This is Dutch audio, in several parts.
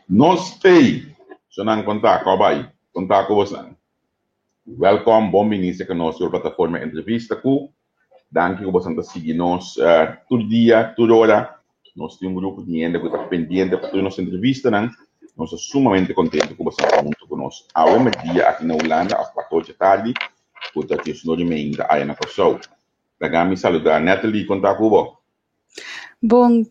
Nós temos, se não contar com você. Welkom, bom início conosco na plataforma Entrevista com. Danke que você está seguindo nós todo dia, toda hora. Nós temos grupo de gente que está pendente para todas nossas entrevistas. Nós estamos sumamente contentes que você está junto conosco. Agora, dia aqui na Holanda, às 14 da tarde, que está aqui no meio da Aina Corsou. Pegamos saludar Natalie, contar com você. Bom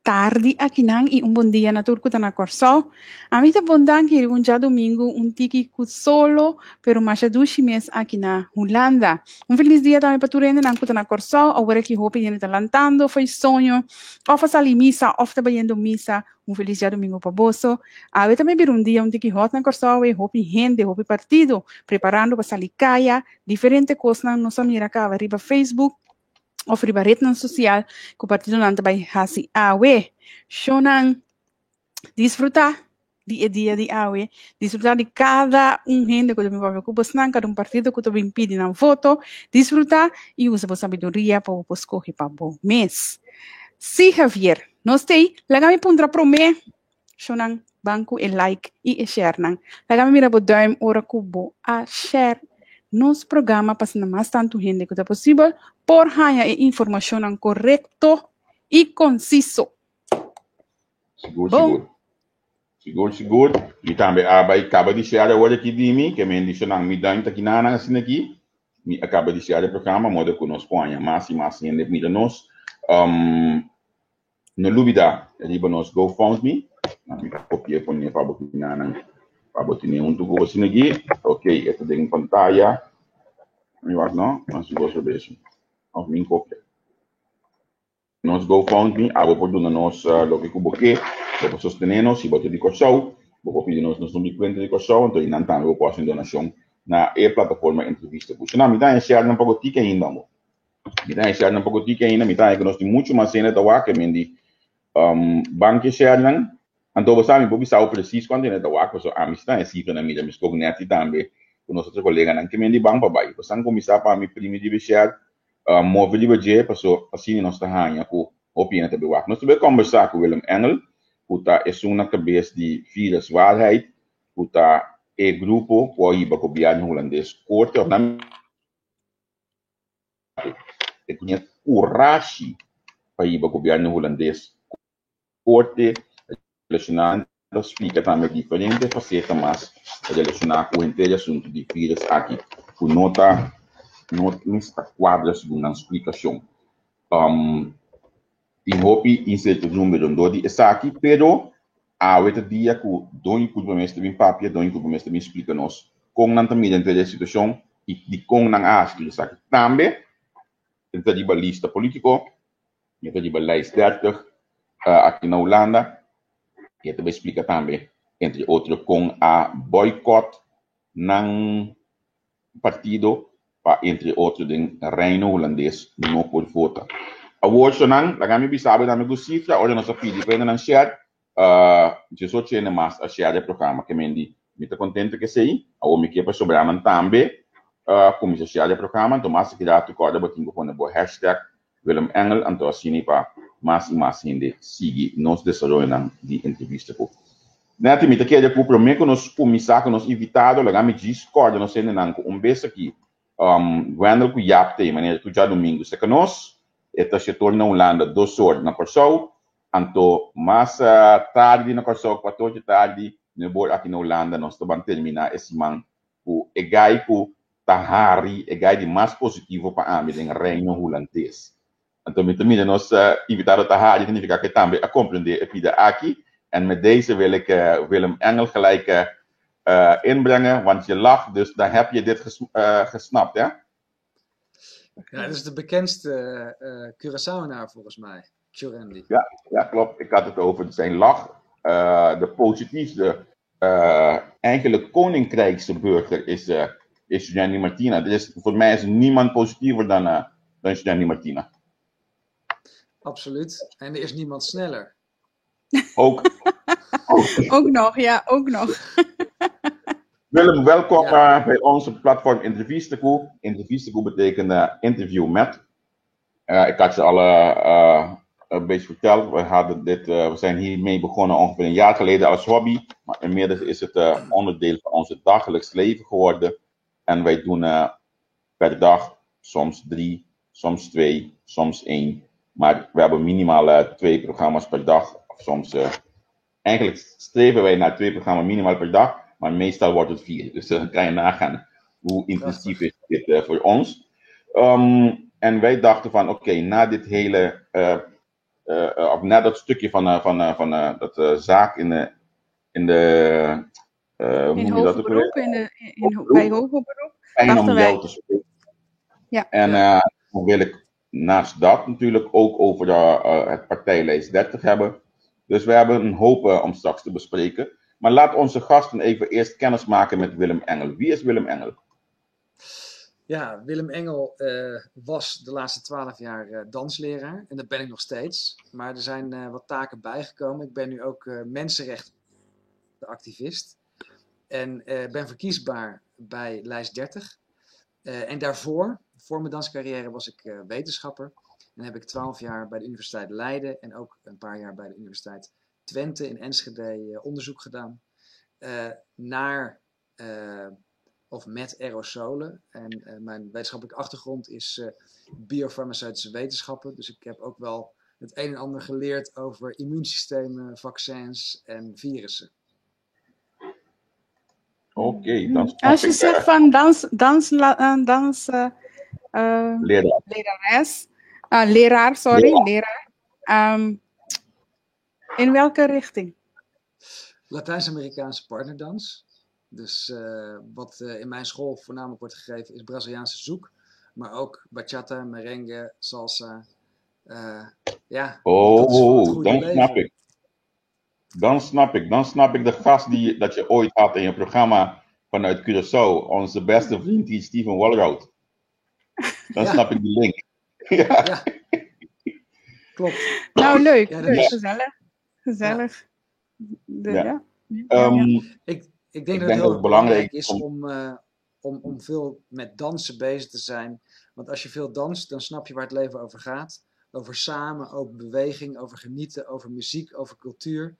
tarde aqui nang e bom dia na turco na Corsol. A mim tá bom dan que dia domingo tiki solo, pero mais de 2 meses aqui na Holanda. Feliz dia também para turene nang na Corsol, agora que hope gente tá lantando, foi sonho, ou faz ali missa, ou tá bayendo missa. Feliz dia domingo para bosso. A mim também vir dia tiki hot na Corsol, e hope gente, hope partido, preparando para salir caia, diferente coisas na nossa mira cá, arriba Facebook. Of riba rede social, que o partido não também hasi awe, shonan disfrutar dia de awe, disfrutar de cada gente que me vai ocupar, cada partido que me impede na voto, disfrutar e usar a sabedoria para o escolher para o mês. Si Javier, nós tem, lagami puntra prome, shonan banco e like e share nan, lagami mira bo duim ora kubo a share. Nos programa para mais tanto gente que é possível por ganhar informação correto e conciso. Seguro. E também acaba de chegar agora aqui de mim, que me disse não me dá aqui nada assim aqui. Me acaba de chegar o programa, modo que nós põe mais e mais gente mira nós. No dúvida, riba nós GoFundMe, me copiar por para botar nada. Para botar tudo assim aqui. Ok, esta tem pantalla. Não, mas eu gosto disso. Of minha cópia. Nós GoFundMe, por do nós logo que boque, para sostener-nos, se botar de Corsol, vou pedir nos números de Corsol, então não tá, eu posso donação na plataforma Entrevista. Porque não me dá enxergar um pouco tique ainda, me dá enxergar um pouco tique ainda, me dá que nós temos muito mais cena da waka, me di banco enxergar, então você sabe, porque sabe preciso quando é da waka, so a mista é cifra na mídia, mas cognete também, com nossos colegas, não que me di banco para baixo, você não começar para me primeiro de enxergar móvel de budget, passou assim nós está ganhando com opinião também waka. Nós também conversar com Willem Engel, que está na cabeça de Vidas Waarheid, que está grupo que aí para o governo holandês corte, e tinha coragem para ir para o governo holandês corte, relacionando explica também diferente faceta, mas relacionar com o inteiro assunto de vidas aqui, com nota está quadra segundo a explicação. Tem hopi inserto número onde está aqui, pero a outra dia que dois culpamento também papia, dois culpamento também explica nós como não também dentro da situação e de como não acha que está aqui. Também dentro da lista político, dentro da lista 30 aqui na Holanda, e também explica também entre outros com a boicot ng partido para entre outros do reino holandês não pode votar. A hoje não, a gente sabe da minha cifra, hoje nós pedimos para não share, eu só tinha mais a share do programa que me está contente que sei, a homem que é para sobrar também, como se share do programa, então mais que dá tu corda batinho com o hashtag Willem Engel, então assim para mais e mais gente seguir nos desenvolvendo de entrevista com. Nessa mita que é de compromisso que nós começar com nós invitado, a gente discorda nós ainda não beijo aqui, quando que já tem maneira que já domingo se conosco esta setor na Holanda 2 horas na Corsol, então mais tarde na Corsol 14 tarde no bor aqui na Holanda nós vamos terminar esse man o egai ku tahari egai de mais positivo para a em reino holandês. Então também nós invitado tahari significa que também a compreender a vida aqui en met deze wil ik Willem Engel gelijk inbrengen, want je lacht, dus dan heb je dit gesnapt, ja? Ja, dat is de bekendste Curaçaoenaar volgens mij, Tjorendi. Ja, klopt. Ik had het over zijn lach. De positiefste, eigenlijk koninkrijkse burger is Gianni Martina. Dus voor mij is niemand positiever dan Gianni Martina. Absoluut. En er is niemand sneller. Ook nog, ja, ook nog. Willem, welkom bij onze platform Intervisteco. Intervisteco betekent interview met. Ik had je alle een beetje verteld. We zijn hiermee begonnen ongeveer een jaar geleden als hobby. Maar inmiddels is het onderdeel van ons dagelijks leven geworden. En wij doen per dag soms 3, soms 2, soms 1. Maar we hebben minimaal 2 programma's per dag. Of soms, eigenlijk streven wij naar 2 programma's minimaal per dag. Maar meestal wordt het 4. Dus dan kan je nagaan hoe intensief is dit voor ons. En wij dachten van oké, na dit hele, of na dat stukje van dat zaak in de, hoe In noem je dat hoger ook weer? beroep, bij hoger beroep. Fijn om dachten jou wij- te spreken. Ja. En dan wil ik naast dat natuurlijk ook over het partijlijst 30 hebben. Dus we hebben een hoop om straks te bespreken. Maar laat onze gasten even eerst kennis maken met Willem Engel. Wie is Willem Engel? Ja, Willem Engel was de laatste 12 jaar dansleraar. En dat ben ik nog steeds. Maar er zijn wat taken bijgekomen. Ik ben nu ook mensenrechtenactivist. En ben verkiesbaar bij lijst 30. En daarvoor, voor mijn danscarrière, was ik wetenschapper. En heb ik 12 jaar bij de Universiteit Leiden en ook een paar jaar bij de Universiteit Twente in Enschede onderzoek gedaan. Naar of met aerosolen. En mijn wetenschappelijke achtergrond is biofarmaceutische wetenschappen. Dus ik heb ook wel het een en ander geleerd over immuunsystemen, vaccins en virussen. Oké, dan snap Als je ik, zegt van leraar. In welke richting? Latijns-Amerikaanse partnerdans. Dus wat in mijn school voornamelijk wordt gegeven is Braziliaanse zouk. Maar ook bachata, merengue, salsa. Ja, dat is voor het goede dan leven. snap ik. Dan snap ik de gast dat je ooit had in je programma vanuit Curaçao. Onze beste vriend die Steven Walrout. Dan snap ik die link. Ja, klopt. Nou, leuk. Ja, dat leuk. is- Gezellig. Ja. Ik denk dat het denk heel ook erg belangrijk belangrijk is om veel met dansen bezig te zijn. Want als je veel danst, dan snap je waar het leven over gaat. Over samen, over beweging, over genieten, over muziek, over cultuur.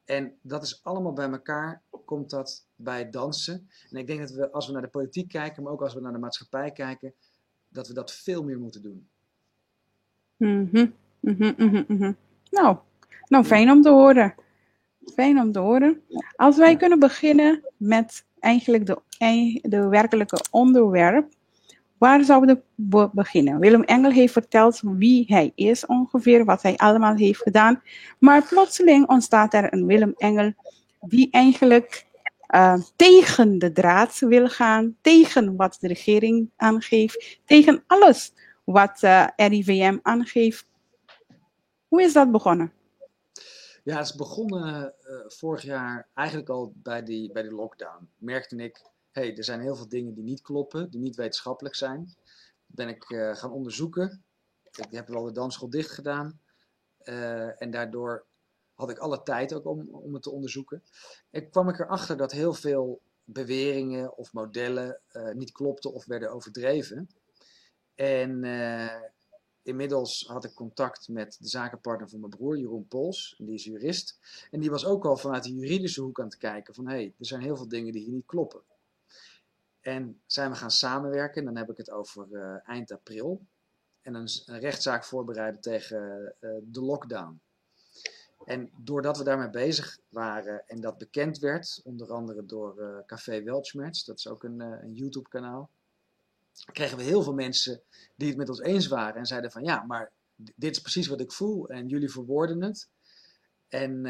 En dat is allemaal bij elkaar, komt dat bij het dansen. En ik denk dat we, als we naar de politiek kijken, maar ook als we naar de maatschappij kijken, dat we dat veel meer moeten doen. Nou, fijn om te horen. Fijn om te horen. Als wij kunnen beginnen met eigenlijk de werkelijke onderwerp. Waar zouden we beginnen? Willem Engel heeft verteld wie hij is ongeveer, wat hij allemaal heeft gedaan. Maar plotseling ontstaat er een Willem Engel die eigenlijk tegen de draad wil gaan, tegen wat de regering aangeeft, tegen alles wat RIVM aangeeft. Hoe is dat begonnen? Ja, het is begonnen vorig jaar eigenlijk al bij de lockdown. Merkte ik, er zijn heel veel dingen die niet kloppen, die niet wetenschappelijk zijn. Ben ik gaan onderzoeken. Ik heb wel de dansschool dicht gedaan. En daardoor had ik alle tijd ook om het te onderzoeken. En kwam ik erachter dat heel veel beweringen of modellen niet klopten of werden overdreven. En inmiddels had ik contact met de zakenpartner van mijn broer, Jeroen Pols. Die is jurist. En die was ook al vanuit de juridische hoek aan het kijken van er zijn heel veel dingen die hier niet kloppen. En zijn we gaan samenwerken. Dan heb ik het over eind april. En een rechtszaak voorbereiden tegen de lockdown. En doordat we daarmee bezig waren en dat bekend werd, onder andere door Café Weltschmerz, dat is ook een YouTube kanaal, kregen we heel veel mensen die het met ons eens waren en zeiden van ja, maar dit is precies wat ik voel en jullie verwoorden het. En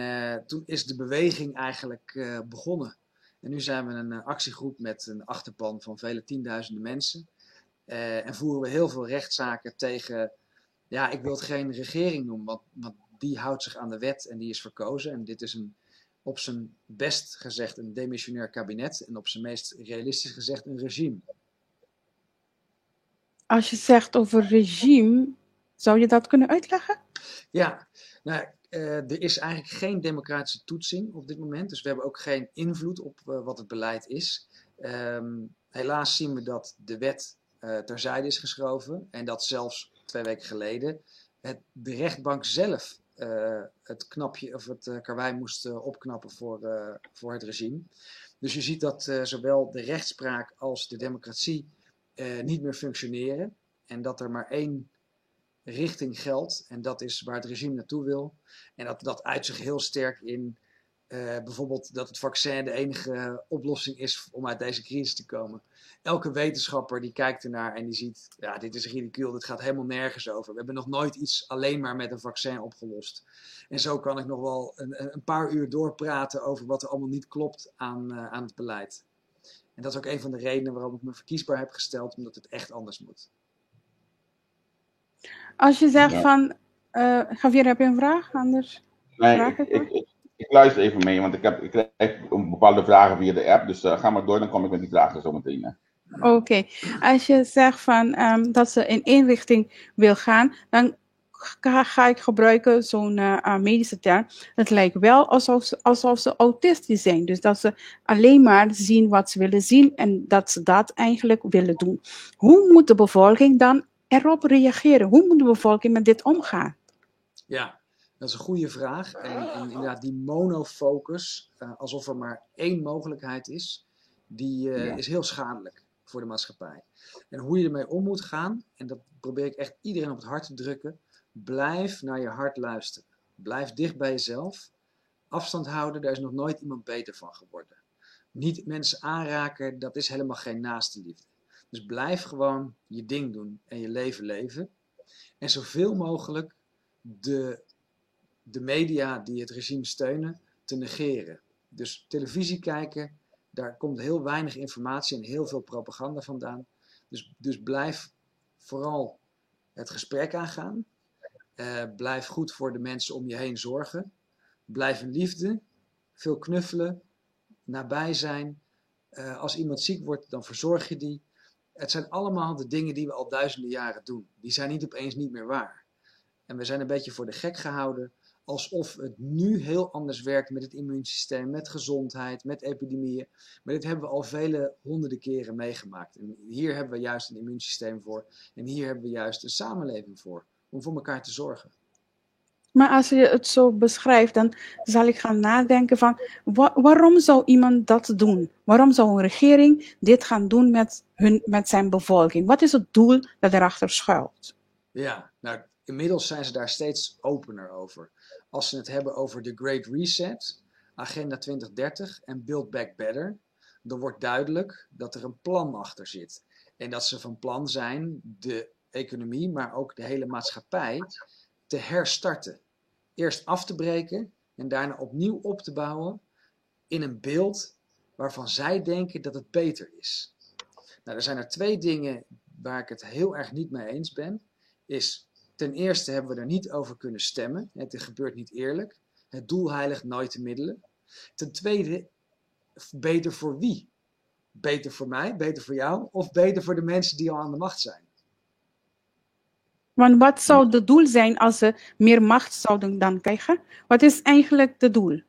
toen is de beweging eigenlijk begonnen. En nu zijn we een actiegroep met een achterban van vele tienduizenden mensen. En voeren we heel veel rechtszaken tegen, ja, ik wil het geen regering noemen, want die houdt zich aan de wet en die is verkozen. En dit is op zijn best gezegd een demissionair kabinet en op zijn meest realistisch gezegd een regime. Als je zegt over regime, zou je dat kunnen uitleggen? Ja, nou, er is eigenlijk geen democratische toetsing op dit moment. Dus we hebben ook geen invloed op wat het beleid is. Helaas zien we dat de wet terzijde is geschoven. En dat zelfs 2 weken geleden de rechtbank zelf het knapje of het karwei moest opknappen voor het regime. Dus je ziet dat zowel de rechtspraak als de democratie niet meer functioneren. En dat er maar één richting geldt. En dat is waar het regime naartoe wil. En dat uit zich heel sterk in bijvoorbeeld dat het vaccin de enige oplossing is om uit deze crisis te komen. Elke wetenschapper die kijkt ernaar en die ziet, ja, dit is ridicuul, dit gaat helemaal nergens over. We hebben nog nooit iets alleen maar met een vaccin opgelost. En zo kan ik nog wel een paar uur doorpraten over wat er allemaal niet klopt aan het beleid. En dat is ook een van de redenen waarom ik me verkiesbaar heb gesteld, omdat het echt anders moet. Als je zegt van, Javier, heb je een vraag? Anders Nee, ik luister even mee, want ik krijg bepaalde vragen via de app. Dus ga maar door, dan kom ik met die vragen zo meteen. Oké. Als je zegt van, dat ze in één richting wil gaan, dan ga ik gebruiken zo'n medische term. Het lijkt wel alsof ze autistisch zijn. Dus dat ze alleen maar zien wat ze willen zien en dat ze dat eigenlijk willen doen. Hoe moet de bevolking dan erop reageren? Hoe moet de bevolking met dit omgaan? Ja, dat is een goede vraag. En inderdaad, die monofocus, alsof er maar één mogelijkheid is, die is heel schadelijk voor de maatschappij. En hoe je ermee om moet gaan, en dat probeer ik echt iedereen op het hart te drukken, blijf naar je hart luisteren. Blijf dicht bij jezelf. Afstand houden, daar is nog nooit iemand beter van geworden. Niet mensen aanraken, dat is helemaal geen naaste liefde. Dus blijf gewoon je ding doen en je leven leven. En zoveel mogelijk de media die het regime steunen te negeren. Dus televisie kijken, daar komt heel weinig informatie en heel veel propaganda vandaan. Dus blijf vooral het gesprek aangaan. Blijf goed voor de mensen om je heen zorgen. Blijf in liefde, veel knuffelen, nabij zijn. Als iemand ziek wordt, dan verzorg je die. Het zijn allemaal de dingen die we al duizenden jaren doen. Die zijn niet opeens niet meer waar. En we zijn een beetje voor de gek gehouden, alsof het nu heel anders werkt met het immuunsysteem, met gezondheid, met epidemieën. Maar dit hebben we al vele honderden keren meegemaakt. En hier hebben we juist een immuunsysteem voor. En hier hebben we juist een samenleving om voor elkaar te zorgen. Maar als je het zo beschrijft, dan zal ik gaan nadenken van, waarom zou iemand dat doen? Waarom zou een regering dit gaan doen met zijn bevolking? Wat is het doel dat erachter schuilt? Ja, nou, inmiddels zijn ze daar steeds opener over. Als ze het hebben over de Great Reset, Agenda 2030 en Build Back Better, dan wordt duidelijk dat er een plan achter zit. En dat ze van plan zijn de economie, maar ook de hele maatschappij te herstarten. Eerst af te breken en daarna opnieuw op te bouwen in een beeld waarvan zij denken dat het beter is. Nou, er zijn er twee dingen waar ik het heel erg niet mee eens ben. Is ten eerste hebben we er niet over kunnen stemmen. Het gebeurt niet eerlijk. Het doel heiligt nooit de middelen. Ten tweede, beter voor wie? Beter voor mij, beter voor jou of beter voor de mensen die al aan de macht zijn? Want wat zou het doel zijn als ze meer macht zouden dan krijgen? Wat is eigenlijk het doel?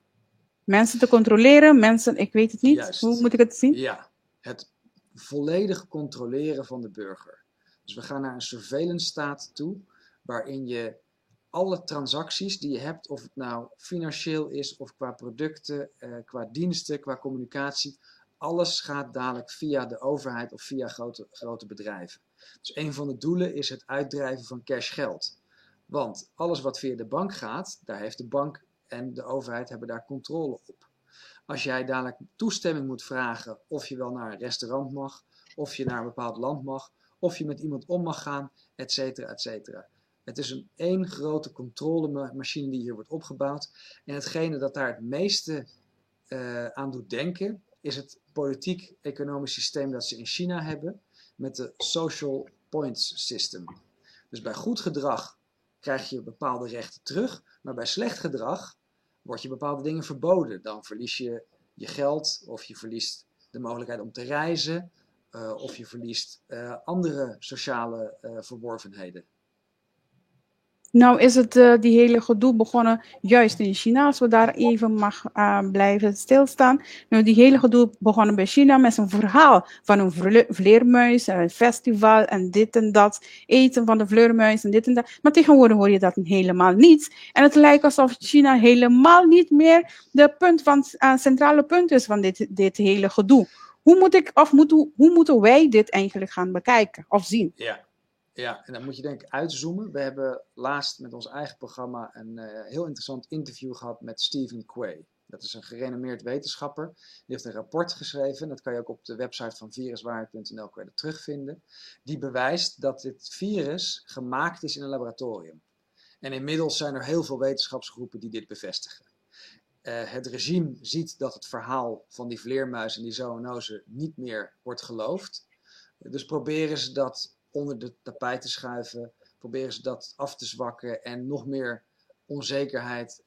Mensen te controleren, mensen, ik weet het niet. Juist. Hoe moet ik het zien? Ja, het volledig controleren van de burger. Dus we gaan naar een surveillance staat toe, waarin je alle transacties die je hebt, of het nou financieel is, of qua producten, qua diensten, qua communicatie, alles gaat dadelijk via de overheid of via grote bedrijven. Dus een van de doelen is het uitdrijven van cashgeld. Want alles wat via de bank gaat, daar heeft de bank en de overheid hebben daar controle op. Als jij dadelijk toestemming moet vragen of je wel naar een restaurant mag, of je naar een bepaald land mag, of je met iemand om mag gaan, et cetera, et cetera. Het is één grote controlemachine die hier wordt opgebouwd. En hetgene dat daar het meeste aan doet denken, is het politiek-economisch systeem dat ze in China hebben, met de social points system. Dus bij goed gedrag krijg je bepaalde rechten terug, maar bij slecht gedrag word je bepaalde dingen verboden. Dan verlies je je geld, of je verliest de mogelijkheid om te reizen, of je verliest andere sociale verworvenheden. Nou is het die hele gedoe begonnen juist in China, als we daar even mag blijven stilstaan. Nou, die hele gedoe begonnen bij China met een verhaal van een vleermuis, een festival en dit en dat, eten van de vleermuis en dit en dat. Maar tegenwoordig hoor je dat helemaal niet. En het lijkt alsof China helemaal niet meer de centrale punt is van dit hele gedoe. Hoe moeten wij dit eigenlijk gaan bekijken of zien? Ja, en dan moet je denk ik uitzoomen. We hebben laatst met ons eigen programma een heel interessant interview gehad met Stephen Quay. Dat is een gerenommeerd wetenschapper. Die heeft een rapport geschreven. Dat kan je ook op de website van viruswaarheid.nl terugvinden. Die bewijst dat dit virus gemaakt is in een laboratorium. En inmiddels zijn er heel veel wetenschapsgroepen die dit bevestigen. Het regime ziet dat het verhaal van die vleermuis en die zoonose niet meer wordt geloofd. Dus proberen ze dat onder de tapijt te schuiven, proberen ze dat af te zwakken en nog meer onzekerheid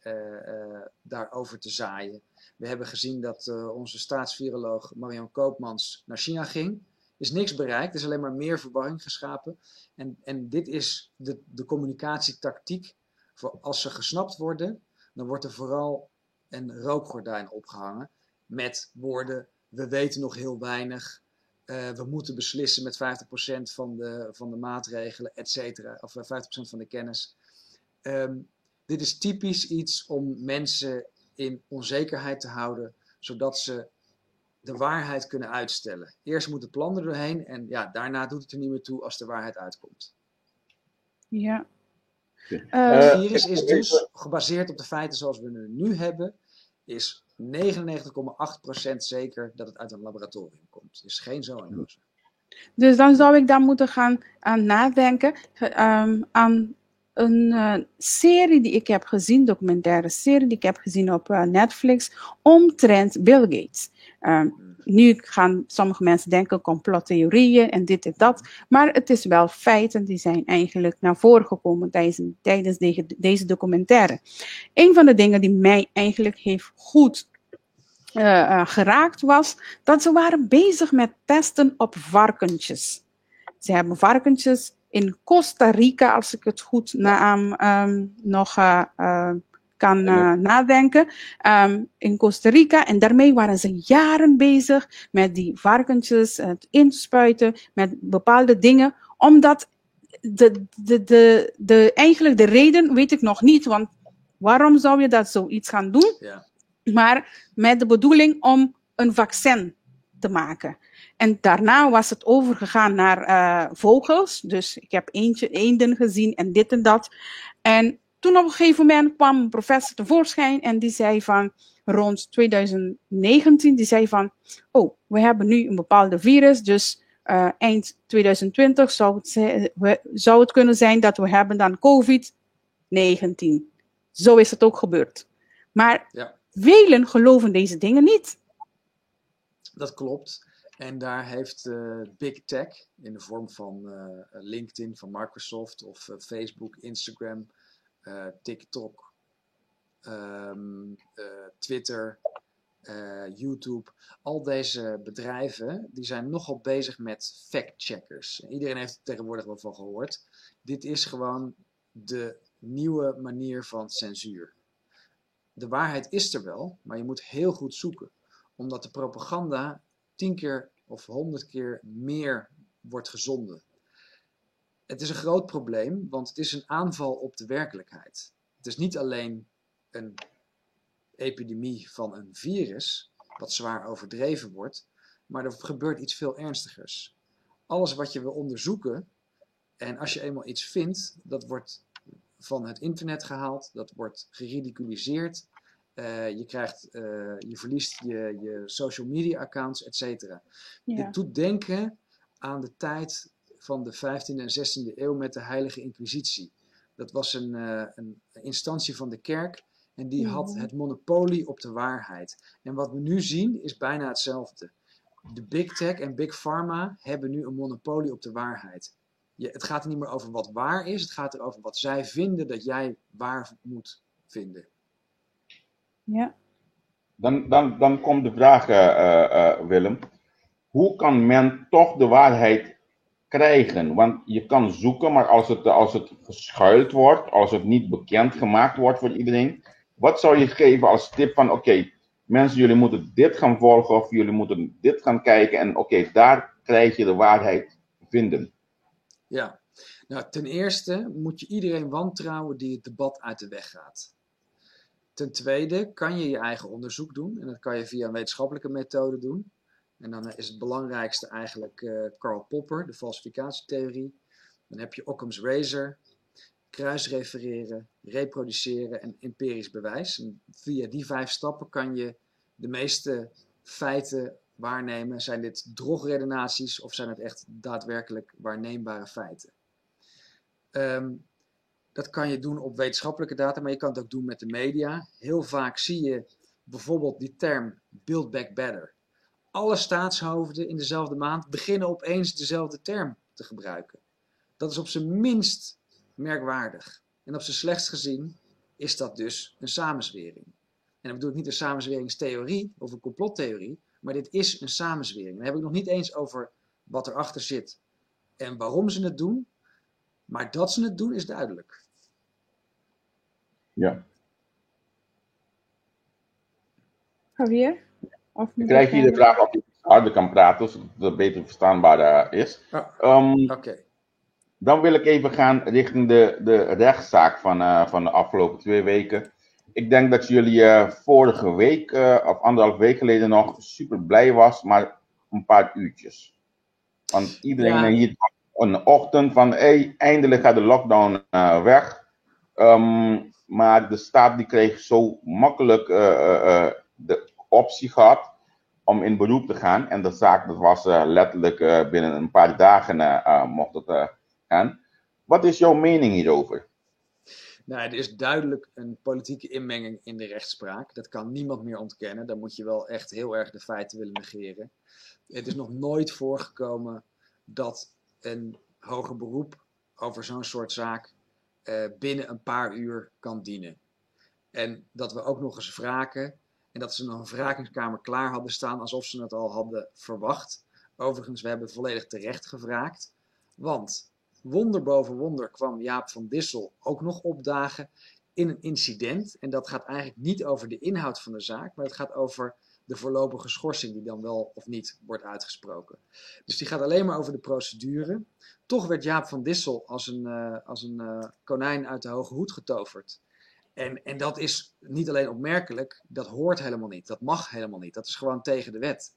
daarover te zaaien. We hebben gezien dat onze staatsviroloog Marion Koopmans naar China ging. Is niks bereikt, er is alleen maar meer verwarring geschapen. En dit is de communicatietactiek. Voor als ze gesnapt worden, dan wordt er vooral een rookgordijn opgehangen met woorden: we weten nog heel weinig. We moeten beslissen met 50% van de maatregelen, et cetera. Of 50% van de kennis. Dit is typisch iets om mensen in onzekerheid te houden, zodat ze de waarheid kunnen uitstellen. Eerst moet het plan er doorheen en ja, daarna doet het er niet meer toe als de waarheid uitkomt. Ja. Het virus is dus gebaseerd op de feiten zoals we het nu hebben, is 99,8% zeker dat het uit een laboratorium komt. Dus geen zoonose. Dus dan zou ik daar moeten gaan aan nadenken aan een serie die ik heb gezien, documentaire serie die ik heb gezien op Netflix, omtrent Bill Gates. Nu gaan sommige mensen denken complottheorieën en dit en dat, maar het is wel feiten die zijn eigenlijk naar voren gekomen tijdens deze documentaire. Een van de dingen die mij eigenlijk heeft goed geraakt was dat ze waren bezig met testen op varkentjes. Ze hebben varkentjes in Costa Rica, als ik het goed kan nadenken, in Costa Rica. En daarmee waren ze jaren bezig met die varkentjes het inspuiten met bepaalde dingen, omdat eigenlijk de reden weet ik nog niet, want waarom zou je dat zoiets gaan doen? Ja. Maar met de bedoeling om een vaccin te maken. En daarna was het overgegaan naar vogels. Dus ik heb eenden gezien en dit en dat. En toen op een gegeven moment kwam een professor tevoorschijn en die zei van rond 2019, die zei van, oh, we hebben nu een bepaalde virus, dus eind 2020 zou het kunnen zijn dat we hebben dan COVID-19. Zo is het ook gebeurd. Maar velen geloven deze dingen niet. Dat klopt. En daar heeft Big Tech in de vorm van LinkedIn van Microsoft of Facebook, Instagram, TikTok, Twitter, YouTube. Al deze bedrijven die zijn nogal bezig met fact-checkers. Iedereen heeft er tegenwoordig wel van gehoord. Dit is gewoon de nieuwe manier van censuur. De waarheid is er wel, maar je moet heel goed zoeken. Omdat de propaganda 10 keer of 100 keer meer wordt gezonden. Het is een groot probleem, want het is een aanval op de werkelijkheid. Het is niet alleen een epidemie van een virus, wat zwaar overdreven wordt, maar er gebeurt iets veel ernstigers. Alles wat je wil onderzoeken, en als je eenmaal iets vindt, dat wordt van het internet gehaald, dat wordt geridiculiseerd. Je verliest je social media accounts, et cetera. Ja. Dit doet denken aan de tijd van de 15e en 16e eeuw met de Heilige Inquisitie. Dat was een instantie van de kerk en die had het monopolie op de waarheid. En wat we nu zien is bijna hetzelfde. De Big Tech en Big Pharma hebben nu een monopolie op de waarheid. Het gaat er niet meer over wat waar is, het gaat erover wat zij vinden dat jij waar moet vinden. Ja. Dan komt de vraag, Willem. Hoe kan men toch de waarheid krijgen? Want je kan zoeken, maar als het verschuild wordt, als het niet bekendgemaakt wordt voor iedereen, wat zou je geven als tip van oké, mensen, jullie moeten dit gaan volgen of jullie moeten dit gaan kijken en oké, daar krijg je de waarheid vinden. Ja, nou ten eerste moet je iedereen wantrouwen die het debat uit de weg gaat. Ten tweede kan je je eigen onderzoek doen en dat kan je via een wetenschappelijke methode doen. En dan is het belangrijkste eigenlijk Karl Popper, de falsificatietheorie. Dan heb je Occam's razor, kruisrefereren, reproduceren en empirisch bewijs. En via die 5 stappen kan je de meeste feiten waarnemen. Zijn dit drogredenaties of zijn het echt daadwerkelijk waarneembare feiten? Dat kan je doen op wetenschappelijke data, maar je kan het ook doen met de media. Heel vaak zie je bijvoorbeeld die term Build Back Better. Alle staatshoofden in dezelfde maand beginnen opeens dezelfde term te gebruiken. Dat is op zijn minst merkwaardig. En op zijn slechtst gezien is dat dus een samenzwering. En dan bedoel ik niet een samenzweringstheorie of een complottheorie, maar dit is een samenzwering. Dan heb ik nog niet eens over wat erachter zit en waarom ze het doen, maar dat ze het doen is duidelijk. Ja. Javier? Krijg je de vraag of je harder kan praten, zodat het beter verstaanbaar is. Oké. Dan wil ik even gaan richting de rechtszaak van de afgelopen 2 weken. Ik denk dat jullie vorige week, of 1,5 week geleden nog, super blij was, maar een paar uurtjes. Want iedereen hier in de ochtend van, eindelijk gaat de lockdown weg. Maar de staat die kreeg zo makkelijk de optie gehad om in beroep te gaan. En de zaak, dat was letterlijk binnen een paar dagen mocht het gaan. Wat is jouw mening hierover? Nou, er is duidelijk een politieke inmenging in de rechtspraak. Dat kan niemand meer ontkennen. Dan moet je wel echt heel erg de feiten willen negeren. Het is nog nooit voorgekomen dat een hoger beroep over zo'n soort zaak binnen een paar uur kan dienen. En dat we ook nog eens wraken en dat ze nog een wrakingskamer klaar hadden staan alsof ze het al hadden verwacht. Overigens, we hebben volledig terecht gevraagd, want wonder boven wonder kwam Jaap van Dissel ook nog opdagen in een incident. En dat gaat eigenlijk niet over de inhoud van de zaak, maar het gaat over de voorlopige schorsing die dan wel of niet wordt uitgesproken. Dus die gaat alleen maar over de procedure. Toch werd Jaap van Dissel als een konijn uit de hoge hoed getoverd. En dat is niet alleen opmerkelijk, dat hoort helemaal niet. Dat mag helemaal niet. Dat is gewoon tegen de wet.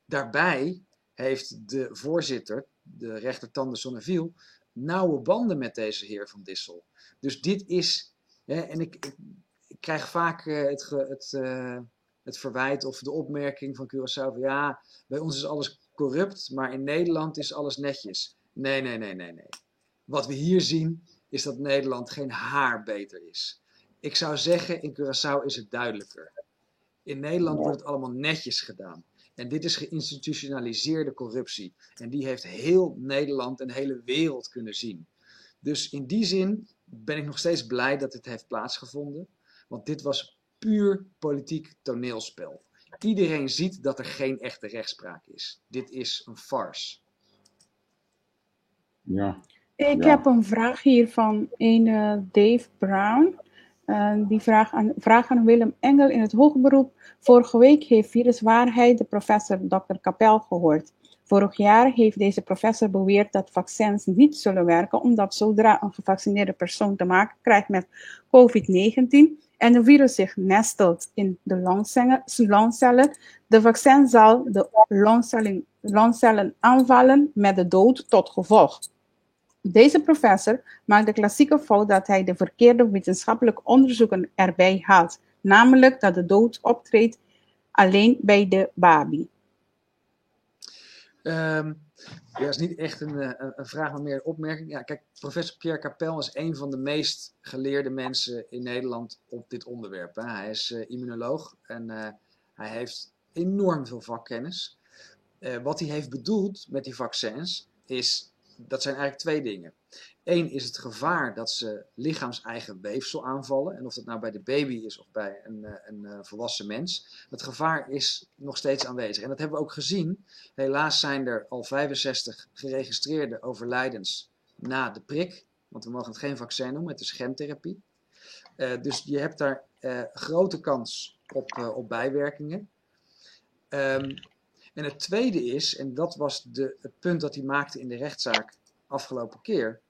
Daarbij heeft de voorzitter, de rechter Tan de Sonneville, nauwe banden met deze heer Van Dissel. Dus dit is, en ik krijg vaak het verwijt of de opmerking van Curaçao van ja, bij ons is alles corrupt, maar in Nederland is alles netjes. Nee. Wat we hier zien is dat Nederland geen haar beter is. Ik zou zeggen, in Curaçao is het duidelijker. In Nederland wordt het allemaal netjes gedaan. En dit is geïnstitutionaliseerde corruptie. En die heeft heel Nederland en de hele wereld kunnen zien. Dus in die zin ben ik nog steeds blij dat dit heeft plaatsgevonden. Want dit was puur politiek toneelspel. Iedereen ziet dat er geen echte rechtspraak is. Dit is een farce. Ja. Ik heb een vraag hier van een Dave Brown. Die vraag aan Willem Engel in het hoger beroep. Vorige week heeft Viruswaarheid de professor Dr. Kapel gehoord. Vorig jaar heeft deze professor beweerd dat vaccins niet zullen werken, omdat zodra een gevaccineerde persoon te maken krijgt met COVID-19 en de virus zich nestelt in de longcellen, de vaccin zal de longcellen aanvallen met de dood tot gevolg. Deze professor maakt de klassieke fout dat hij de verkeerde wetenschappelijke onderzoeken erbij haalt, namelijk dat de dood optreedt alleen bij de baby. Dat is niet echt een vraag, maar meer een opmerking. Ja, kijk, professor Pierre Capel is een van de meest geleerde mensen in Nederland op dit onderwerp. Hè. Hij is immunoloog en hij heeft enorm veel vakkennis. Wat hij heeft bedoeld met die vaccins is dat zijn eigenlijk twee dingen. Eén is het gevaar dat ze lichaams-eigen weefsel aanvallen. En of dat nou bij de baby is of bij een volwassen mens. Dat gevaar is nog steeds aanwezig. En dat hebben we ook gezien. Helaas zijn er al 65 geregistreerde overlijdens na de prik. Want we mogen het geen vaccin noemen, het is gentherapie. Dus je hebt daar grote kans op bijwerkingen. En het tweede is, en dat was het punt dat hij maakte in de rechtszaak afgelopen keer,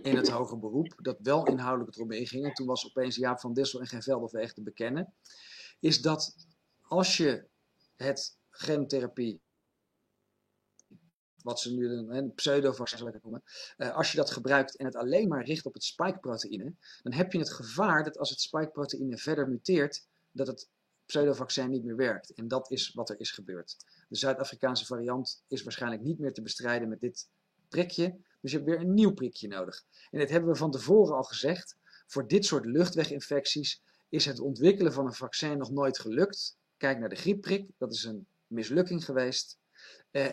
in het hoger beroep, dat wel inhoudelijk erop inging, en toen was opeens Jaap van Dissel en geen Veldenveg te bekennen, is dat als je het gentherapie, wat ze nu een pseudovaccin zal ik het noemen, als je dat gebruikt en het alleen maar richt op het spikeproteïne, dan heb je het gevaar dat als het spikeproteïne verder muteert, dat het pseudovaccin niet meer werkt. En dat is wat er is gebeurd. De Zuid-Afrikaanse variant is waarschijnlijk niet meer te bestrijden met dit prikje. Dus je hebt weer een nieuw prikje nodig. En dit hebben we van tevoren al gezegd. Voor dit soort luchtweginfecties is het ontwikkelen van een vaccin nog nooit gelukt. Kijk naar de griepprik, dat is een mislukking geweest.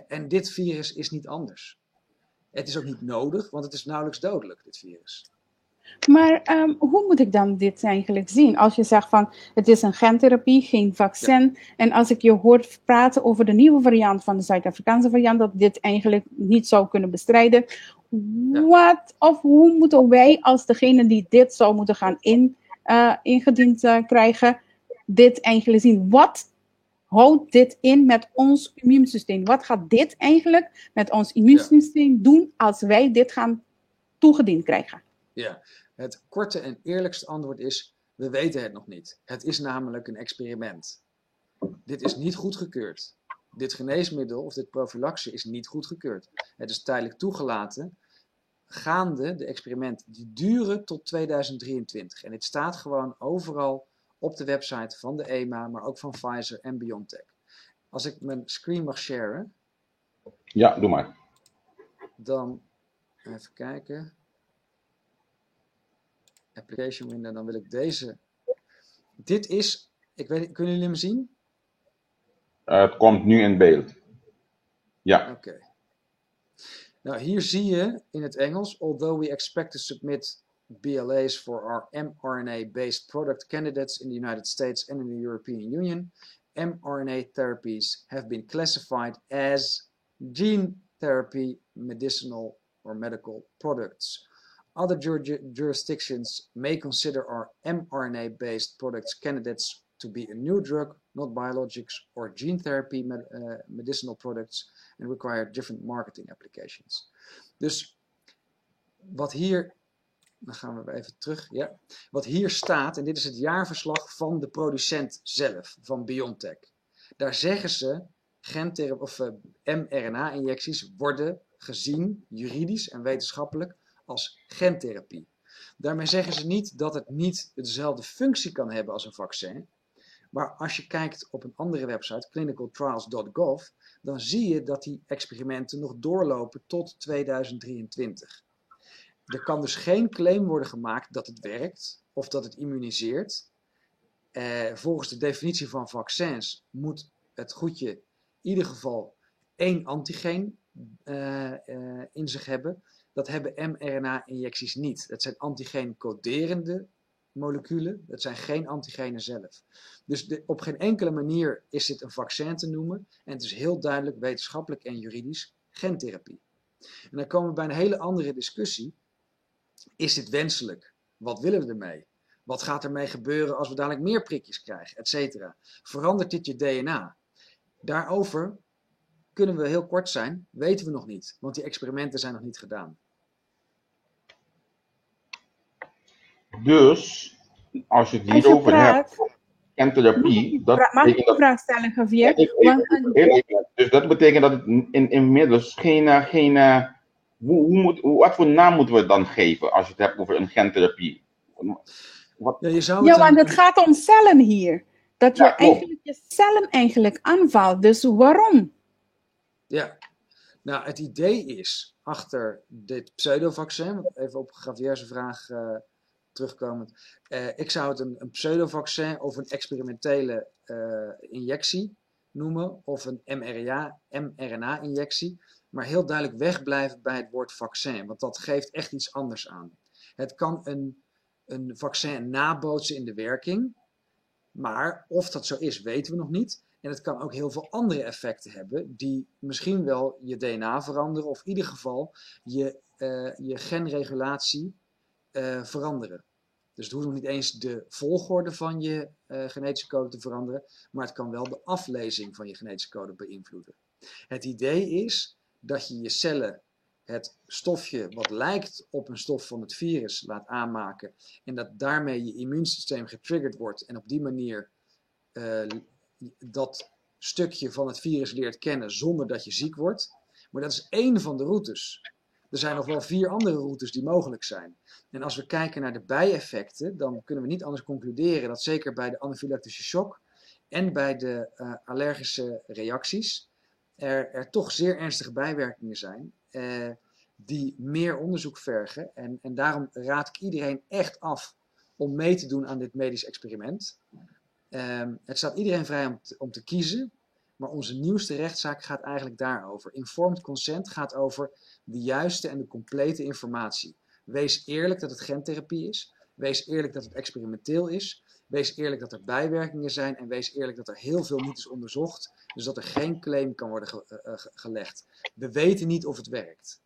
En dit virus is niet anders. Het is ook niet nodig, want het is nauwelijks dodelijk, dit virus. Maar hoe moet ik dan dit eigenlijk zien? Als je zegt van het is een gentherapie, geen vaccin. Ja. En als ik je hoor praten over de nieuwe variant van de Zuid-Afrikaanse variant, dat dit eigenlijk niet zou kunnen bestrijden. Ja. Hoe moeten wij als degene die dit zou moeten gaan ingediend krijgen, dit eigenlijk zien? Wat houdt dit in met ons immuunsysteem? Wat gaat dit eigenlijk met ons immuunsysteem doen als wij dit gaan toegediend krijgen? Ja, het korte en eerlijkste antwoord is, we weten het nog niet. Het is namelijk een experiment. Dit is niet goedgekeurd. Dit geneesmiddel of dit profylaxe is niet goedgekeurd. Het is tijdelijk toegelaten. Gaande de experimenten, die duren tot 2023. En dit staat gewoon overal op de website van de EMA, maar ook van Pfizer en BioNTech. Als ik mijn screen mag sharen. Ja, doe maar. Dan, even kijken. Application window, dan wil ik deze. Dit is, ik weet niet, kunnen jullie hem zien? Het komt nu in beeld. Ja. Oké. Nou, hier zie je in het Engels, although we expect to submit BLA's for our mRNA-based product candidates in the United States and in the European Union, mRNA therapies have been classified as gene therapy, medicinal or medical products. Other jurisdictions may consider our mRNA-based products candidates to be a new drug, not biologics or gene therapy medicinal products, and require different marketing applications. Dus wat hier, dan gaan we even terug, ja. Wat hier staat, en dit is het jaarverslag van de producent zelf, van BioNTech. Daar zeggen ze, mRNA-injecties worden gezien, juridisch en wetenschappelijk, als gentherapie. Daarmee zeggen ze niet dat het niet dezelfde functie kan hebben als een vaccin. Maar als je kijkt op een andere website, clinicaltrials.gov, dan zie je dat die experimenten nog doorlopen tot 2023. Er kan dus geen claim worden gemaakt dat het werkt of dat het immuniseert. Volgens de definitie van vaccins moet het goedje in ieder geval 1 antigeen in zich hebben. Dat hebben mRNA-injecties niet. Dat zijn antigeen-coderende moleculen. Dat zijn geen antigenen zelf. Dus op geen enkele manier is dit een vaccin te noemen. En het is heel duidelijk wetenschappelijk en juridisch gentherapie. En dan komen we bij een hele andere discussie. Is dit wenselijk? Wat willen we ermee? Wat gaat ermee gebeuren als we dadelijk meer prikjes krijgen? Etcetera. Verandert dit je DNA? Daarover kunnen we heel kort zijn. Weten we nog niet. Want die experimenten zijn nog niet gedaan. Dus, als je het hierover hebt, gentherapie, mag ik een vraag stellen, Javier? Dus dat betekent dat het inmiddels wat voor naam moeten we dan geven als je het hebt over een gentherapie? Want het gaat om cellen hier. Dat je eigenlijk je cellen eigenlijk aanvalt. Dus waarom? Ja, nou het idee is achter dit pseudovaccin, even op Javier's vraag terugkomend. Ik zou het een pseudovaccin of een experimentele injectie noemen, of een mRNA-injectie. maar heel duidelijk wegblijven bij het woord vaccin, want dat geeft echt iets anders aan. Het kan een vaccin nabootsen in de werking, maar of dat zo is, weten we nog niet. En het kan ook heel veel andere effecten hebben, die misschien wel je DNA veranderen, of in ieder geval je genregulatie veranderen. Dus het hoeft nog niet eens de volgorde van je genetische code te veranderen, maar het kan wel de aflezing van je genetische code beïnvloeden. Het idee is dat je je cellen het stofje wat lijkt op een stof van het virus laat aanmaken en dat daarmee je immuunsysteem getriggerd wordt en op die manier dat stukje van het virus leert kennen zonder dat je ziek wordt. Maar dat is één van de routes. Er zijn nog wel 4 andere routes die mogelijk zijn. En als we kijken naar de bijeffecten, dan kunnen we niet anders concluderen dat zeker bij de anafylactische shock en bij de allergische reacties er toch zeer ernstige bijwerkingen zijn die meer onderzoek vergen. En daarom raad ik iedereen echt af om mee te doen aan dit medisch experiment. Het staat iedereen vrij om te kiezen, maar onze nieuwste rechtszaak gaat eigenlijk daarover. Informed consent gaat over de juiste en de complete informatie. Wees eerlijk dat het gentherapie is. Wees eerlijk dat het experimenteel is. Wees eerlijk dat er bijwerkingen zijn. En wees eerlijk dat er heel veel niet is onderzocht. Dus dat er geen claim kan worden gelegd. We weten niet of het werkt.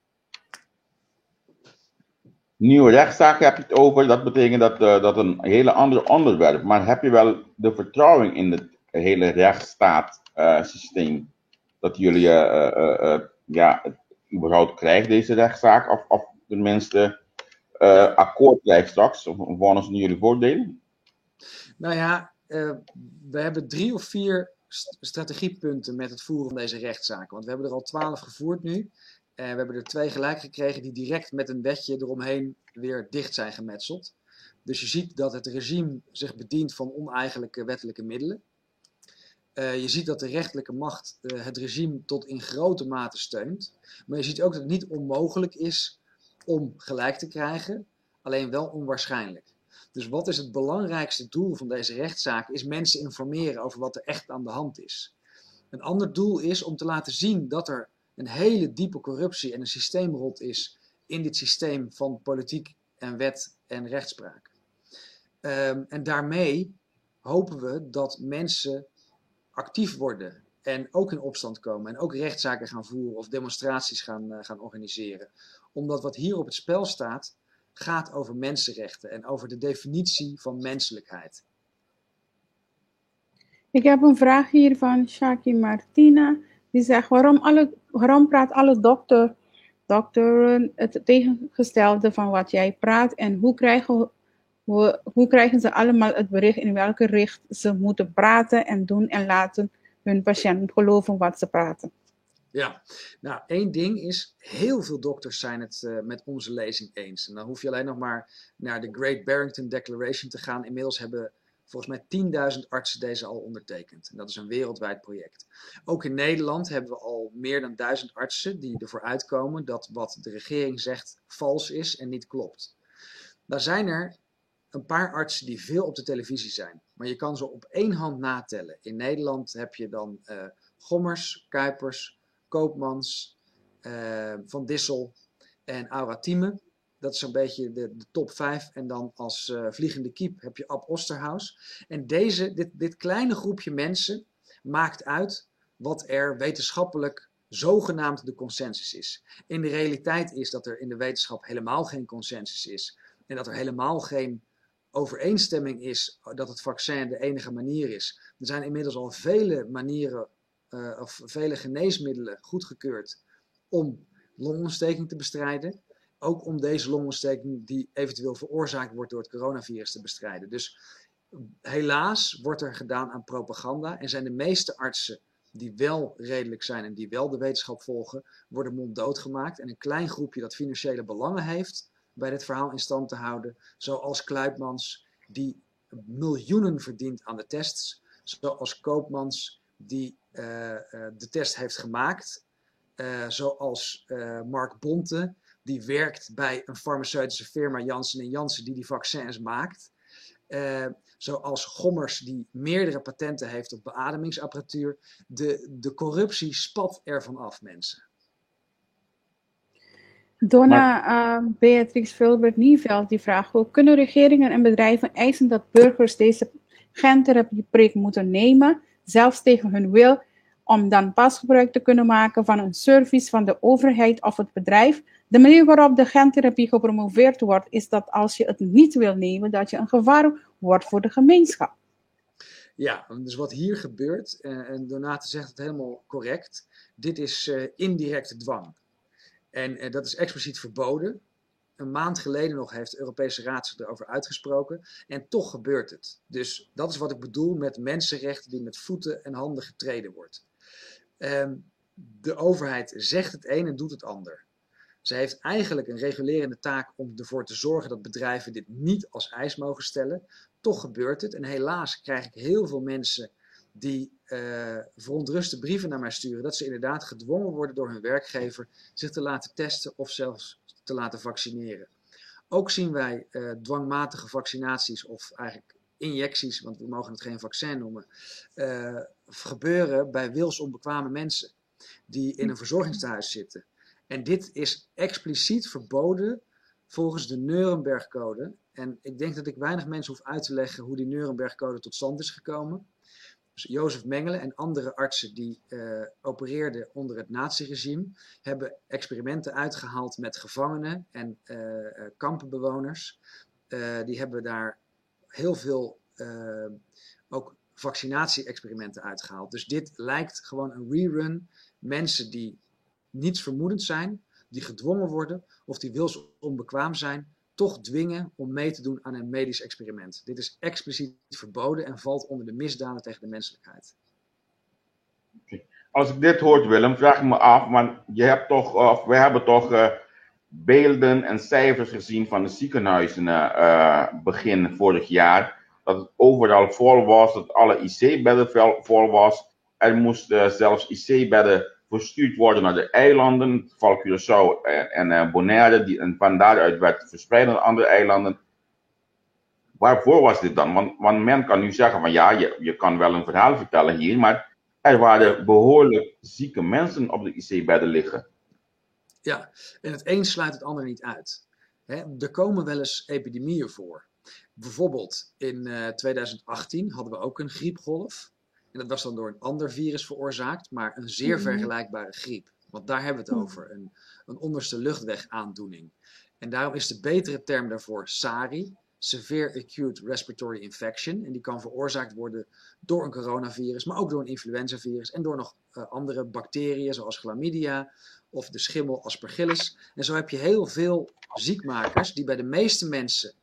Nieuwe rechtszaak heb je het over. Dat betekent dat een hele ander onderwerp. Maar heb je wel de vertrouwing in het hele rechtsstaatsysteem? Dat jullie überhaupt krijgen deze rechtszaak? Of tenminste akkoord krijgt straks? Of volgens jullie voordelen? Nou ja, we hebben 3 of 4 strategiepunten met het voeren van deze rechtszaken. Want we hebben er al 12 gevoerd nu. We hebben er 2 gelijk gekregen die direct met een wetje eromheen weer dicht zijn gemetseld. Dus je ziet dat het regime zich bedient van oneigenlijke wettelijke middelen. Je ziet dat de rechterlijke macht het regime tot in grote mate steunt. Maar je ziet ook dat het niet onmogelijk is om gelijk te krijgen, alleen wel onwaarschijnlijk. Dus wat is het belangrijkste doel van deze rechtszaak? Is mensen informeren over wat er echt aan de hand is. Een ander doel is om te laten zien dat er een hele diepe corruptie en een systeemrot is in dit systeem van politiek en wet en rechtspraak. En daarmee hopen we dat mensen actief worden en ook in opstand komen en ook rechtszaken gaan voeren of demonstraties gaan organiseren. Omdat wat hier op het spel staat, gaat over mensenrechten en over de definitie van menselijkheid. Ik heb een vraag hier van Shaki Martina. Die zegt, waarom praat alle doktoren het tegengestelde van wat jij praat? En hoe krijgen ze allemaal het bericht in welke richting ze moeten praten en doen en laten hun patiënt geloven wat ze praten? Ja, nou 1 ding is, heel veel dokters zijn het met onze lezing eens. En dan hoef je alleen nog maar naar de Great Barrington Declaration te gaan. Inmiddels hebben volgens mij 10.000 artsen deze al ondertekend. En dat is een wereldwijd project. Ook in Nederland hebben we al meer dan 1000 artsen die ervoor uitkomen dat wat de regering zegt vals is en niet klopt. Daar zijn er een paar artsen die veel op de televisie zijn. Maar je kan ze op 1 hand natellen. In Nederland heb je dan Gommers, Kuipers, Koopmans, Van Dissel en Aura Thieme. Dat is een beetje de top 5. En dan als vliegende kiep heb je Ab Osterhaus. En dit kleine groepje mensen maakt uit wat er wetenschappelijk zogenaamd de consensus is. In de realiteit is dat er in de wetenschap helemaal geen consensus is. En dat er helemaal geen overeenstemming is dat het vaccin de enige manier is. Er zijn inmiddels al vele manieren of vele geneesmiddelen goedgekeurd om longontsteking te bestrijden. Ook om deze longontsteking die eventueel veroorzaakt wordt door het coronavirus te bestrijden. Dus helaas wordt er gedaan aan propaganda en zijn de meeste artsen die wel redelijk zijn en die wel de wetenschap volgen, worden monddood gemaakt. En een klein groepje dat financiële belangen heeft bij dit verhaal in stand te houden, zoals Kluitmans die miljoenen verdient aan de tests, zoals Koopmans die de test heeft gemaakt, zoals Mark Bonte die werkt bij een farmaceutische firma Janssen & Janssen die vaccins maakt, zoals Gommers die meerdere patenten heeft op beademingsapparatuur. De corruptie spat ervan af, mensen. Donna Beatrix Vilbert-Nieveld die vraagt: hoe kunnen regeringen en bedrijven eisen dat burgers deze gentherapie-prik moeten nemen, zelfs tegen hun wil, om dan pas gebruik te kunnen maken van een service van de overheid of het bedrijf? De manier waarop de gentherapie gepromoveerd wordt, is dat als je het niet wil nemen, dat je een gevaar wordt voor de gemeenschap. Ja, dus wat hier gebeurt, en Donate zegt het helemaal correct, dit is indirecte dwang. En dat is expliciet verboden. Een maand geleden nog heeft de Europese Raad zich erover uitgesproken. En toch gebeurt het. Dus dat is wat ik bedoel met mensenrechten die met voeten en handen getreden wordt. De overheid zegt het een en doet het ander. Ze heeft eigenlijk een regulerende taak om ervoor te zorgen dat bedrijven dit niet als eis mogen stellen. Toch gebeurt het. En helaas krijg ik heel veel mensen die verontruste brieven naar mij sturen, dat ze inderdaad gedwongen worden door hun werkgever zich te laten testen of zelfs te laten vaccineren. Ook zien wij dwangmatige vaccinaties of eigenlijk injecties, want we mogen het geen vaccin noemen, gebeuren bij wilsonbekwame mensen die in een verzorgingstehuis zitten. En dit is expliciet verboden volgens de Nuremberg-code. En ik denk dat ik weinig mensen hoef uit te leggen hoe die Nuremberg-code tot stand is gekomen. Dus Jozef Mengele en andere artsen die opereerden onder het naziregime hebben experimenten uitgehaald met gevangenen en kampenbewoners. Die hebben daar heel veel ook vaccinatie-experimenten uitgehaald. Dus dit lijkt gewoon een rerun. Mensen die niets vermoedend zijn, die gedwongen worden of die wilsonbekwaam zijn, toch dwingen om mee te doen aan een medisch experiment. Dit is expliciet verboden en valt onder de misdaden tegen de menselijkheid. Als ik dit hoor, Willem, vraag ik me af, want we hebben toch beelden en cijfers gezien van de ziekenhuizen begin vorig jaar. Dat het overal vol was, dat alle IC-bedden vol was. Er moesten zelfs IC-bedden verstuurd worden naar de eilanden, het geval Curaçao en Bonaire, en van daaruit werd verspreid naar andere eilanden. Waarvoor was dit dan? Want men kan nu zeggen van ja, je kan wel een verhaal vertellen hier, maar er waren behoorlijk zieke mensen op de IC-bedden liggen. Ja, en het een sluit het ander niet uit. Er komen wel eens epidemieën voor. Bijvoorbeeld in 2018 hadden we ook een griepgolf. En dat was dan door een ander virus veroorzaakt, maar een zeer vergelijkbare griep. Want daar hebben we het over, een onderste luchtwegaandoening. En daarom is de betere term daarvoor SARI, Severe Acute Respiratory Infection. En die kan veroorzaakt worden door een coronavirus, maar ook door een influenzavirus en door nog andere bacteriën zoals chlamydia of de schimmel Aspergillus. En zo heb je heel veel ziekmakers die bij de meeste mensen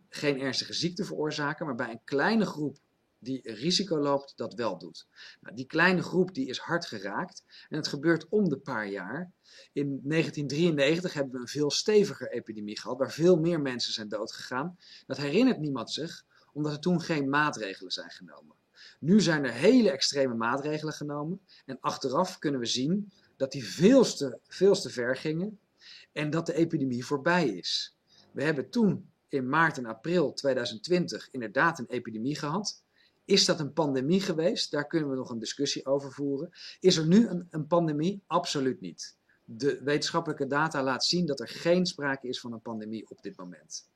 geen ernstige ziekte veroorzaken, maar bij een kleine groep die risico loopt, dat wel doet. Nou, die kleine groep die is hard geraakt en het gebeurt om de paar jaar. In 1993 hebben we een veel steviger epidemie gehad, waar veel meer mensen zijn doodgegaan. Dat herinnert niemand zich, omdat er toen geen maatregelen zijn genomen. Nu zijn er hele extreme maatregelen genomen en achteraf kunnen we zien dat die veel te ver gingen en dat de epidemie voorbij is. We hebben toen in maart en april 2020 inderdaad een epidemie gehad. Is dat een pandemie geweest? Daar kunnen we nog een discussie over voeren. Is er nu een pandemie? Absoluut niet. De wetenschappelijke data laat zien dat er geen sprake is van een pandemie op dit moment.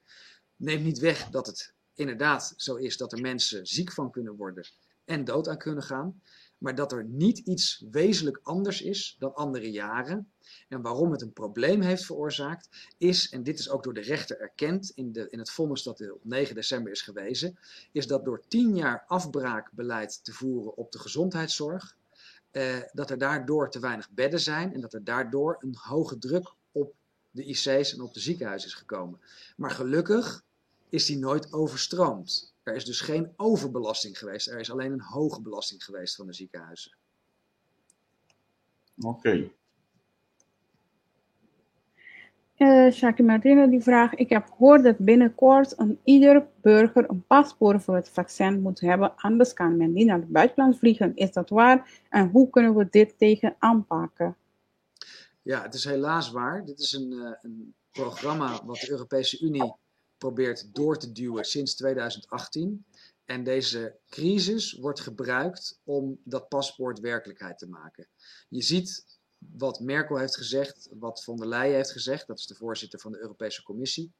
Neemt niet weg dat het inderdaad zo is dat er mensen ziek van kunnen worden en dood aan kunnen gaan. Maar dat er niet iets wezenlijk anders is dan andere jaren. En waarom het een probleem heeft veroorzaakt is, en dit is ook door de rechter erkend in het vonnis dat op 9 december is gewezen, is dat door 10 jaar afbraakbeleid te voeren op de gezondheidszorg, dat er daardoor te weinig bedden zijn en dat er daardoor een hoge druk op de IC's en op de ziekenhuizen is gekomen. Maar gelukkig is die nooit overstroomd. Er is dus geen overbelasting geweest. Er is alleen een hoge belasting geweest van de ziekenhuizen. Oké. Shaki Martina die vraagt: ik heb gehoord dat binnenkort ieder burger een paspoort voor het vaccin moet hebben, anders kan men niet naar het buitenland vliegen. Is dat waar? En hoe kunnen we dit tegen aanpakken? Ja, het is helaas waar. Dit is een programma wat de Europese Unie probeert door te duwen sinds 2018. En deze crisis wordt gebruikt om dat paspoort werkelijkheid te maken. Je ziet wat Merkel heeft gezegd, wat von der Leyen heeft gezegd, dat is de voorzitter van de Europese Commissie.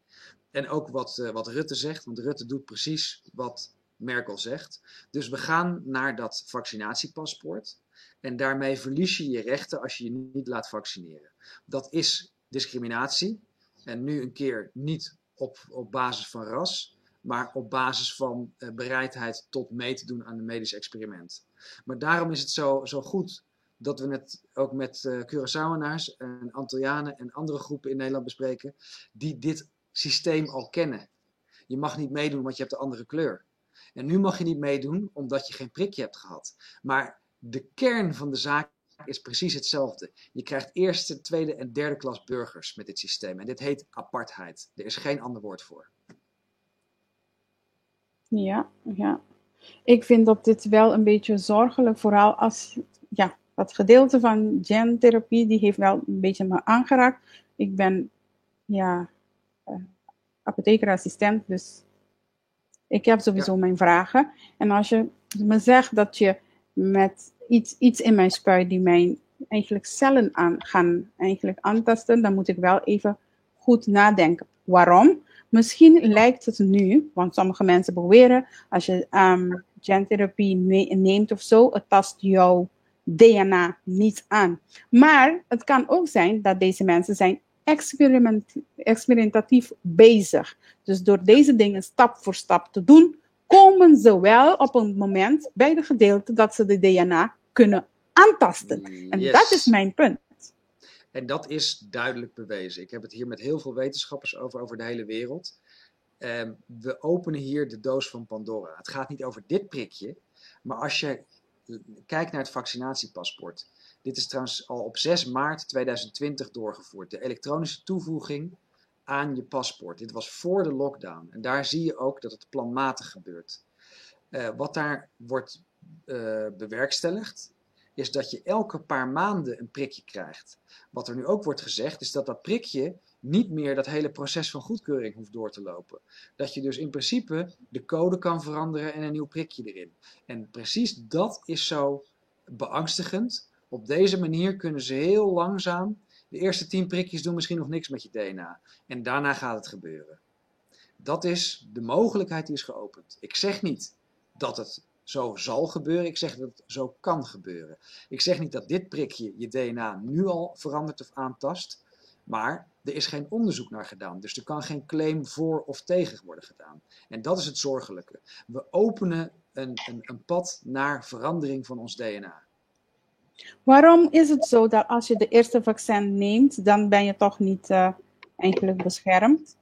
En ook wat Rutte zegt, want Rutte doet precies wat Merkel zegt. Dus we gaan naar dat vaccinatiepaspoort. En daarmee verlies je je rechten als je je niet laat vaccineren. Dat is discriminatie. En nu een keer niet op basis van ras, maar op basis van bereidheid tot mee te doen aan een medisch experiment. Maar daarom is het zo goed dat we het ook met Curaçaoënaars en Antillianen en andere groepen in Nederland bespreken, die dit systeem al kennen. Je mag niet meedoen, want je hebt een andere kleur. En nu mag je niet meedoen, omdat je geen prikje hebt gehad. Maar de kern van de zaak is precies hetzelfde. Je krijgt eerste, tweede en derde klas burgers met dit systeem. En dit heet apartheid. Er is geen ander woord voor. Ja. Ik vind dat dit wel een beetje zorgelijk, vooral als, dat gedeelte van gentherapie, die heeft wel een beetje me aangeraakt. Ik ben, apothekerassistent, dus ik heb sowieso mijn vragen. En als je me zegt dat je met iets in mijn spuit die mijn eigenlijk cellen gaan aantasten, dan moet ik wel even goed nadenken. Waarom? Misschien lijkt het nu, want sommige mensen beweren, als je gentherapie neemt of zo, het tast jouw DNA niet aan. Maar het kan ook zijn dat deze mensen zijn experimentatief bezig. Dus door deze dingen stap voor stap te doen, komen ze wel op een moment bij de gedeelte dat ze de DNA kunnen aantasten. En dat is mijn punt. En dat is duidelijk bewezen. Ik heb het hier met heel veel wetenschappers over de hele wereld. We openen hier de doos van Pandora. Het gaat niet over dit prikje, maar als je kijkt naar het vaccinatiepaspoort. Dit is trouwens al op 6 maart 2020 doorgevoerd. De elektronische toevoeging aan je paspoort. Dit was voor de lockdown. En daar zie je ook dat het planmatig gebeurt. Wat daar wordt bewerkstelligd, is dat je elke paar maanden een prikje krijgt. Wat er nu ook wordt gezegd, is dat dat prikje niet meer dat hele proces van goedkeuring hoeft door te lopen. Dat je dus in principe de code kan veranderen en een nieuw prikje erin. En precies dat is zo beangstigend. Op deze manier kunnen ze heel langzaam de eerste 10 prikjes doen misschien nog niks met je DNA. En daarna gaat het gebeuren. Dat is de mogelijkheid die is geopend. Ik zeg niet dat het zo zal gebeuren. Ik zeg dat het zo kan gebeuren. Ik zeg niet dat dit prikje je DNA nu al verandert of aantast. Maar er is geen onderzoek naar gedaan. Dus er kan geen claim voor of tegen worden gedaan. En dat is het zorgelijke. We openen een pad naar verandering van ons DNA. Waarom is het zo dat als je de eerste vaccin neemt, dan ben je toch niet eigenlijk beschermd?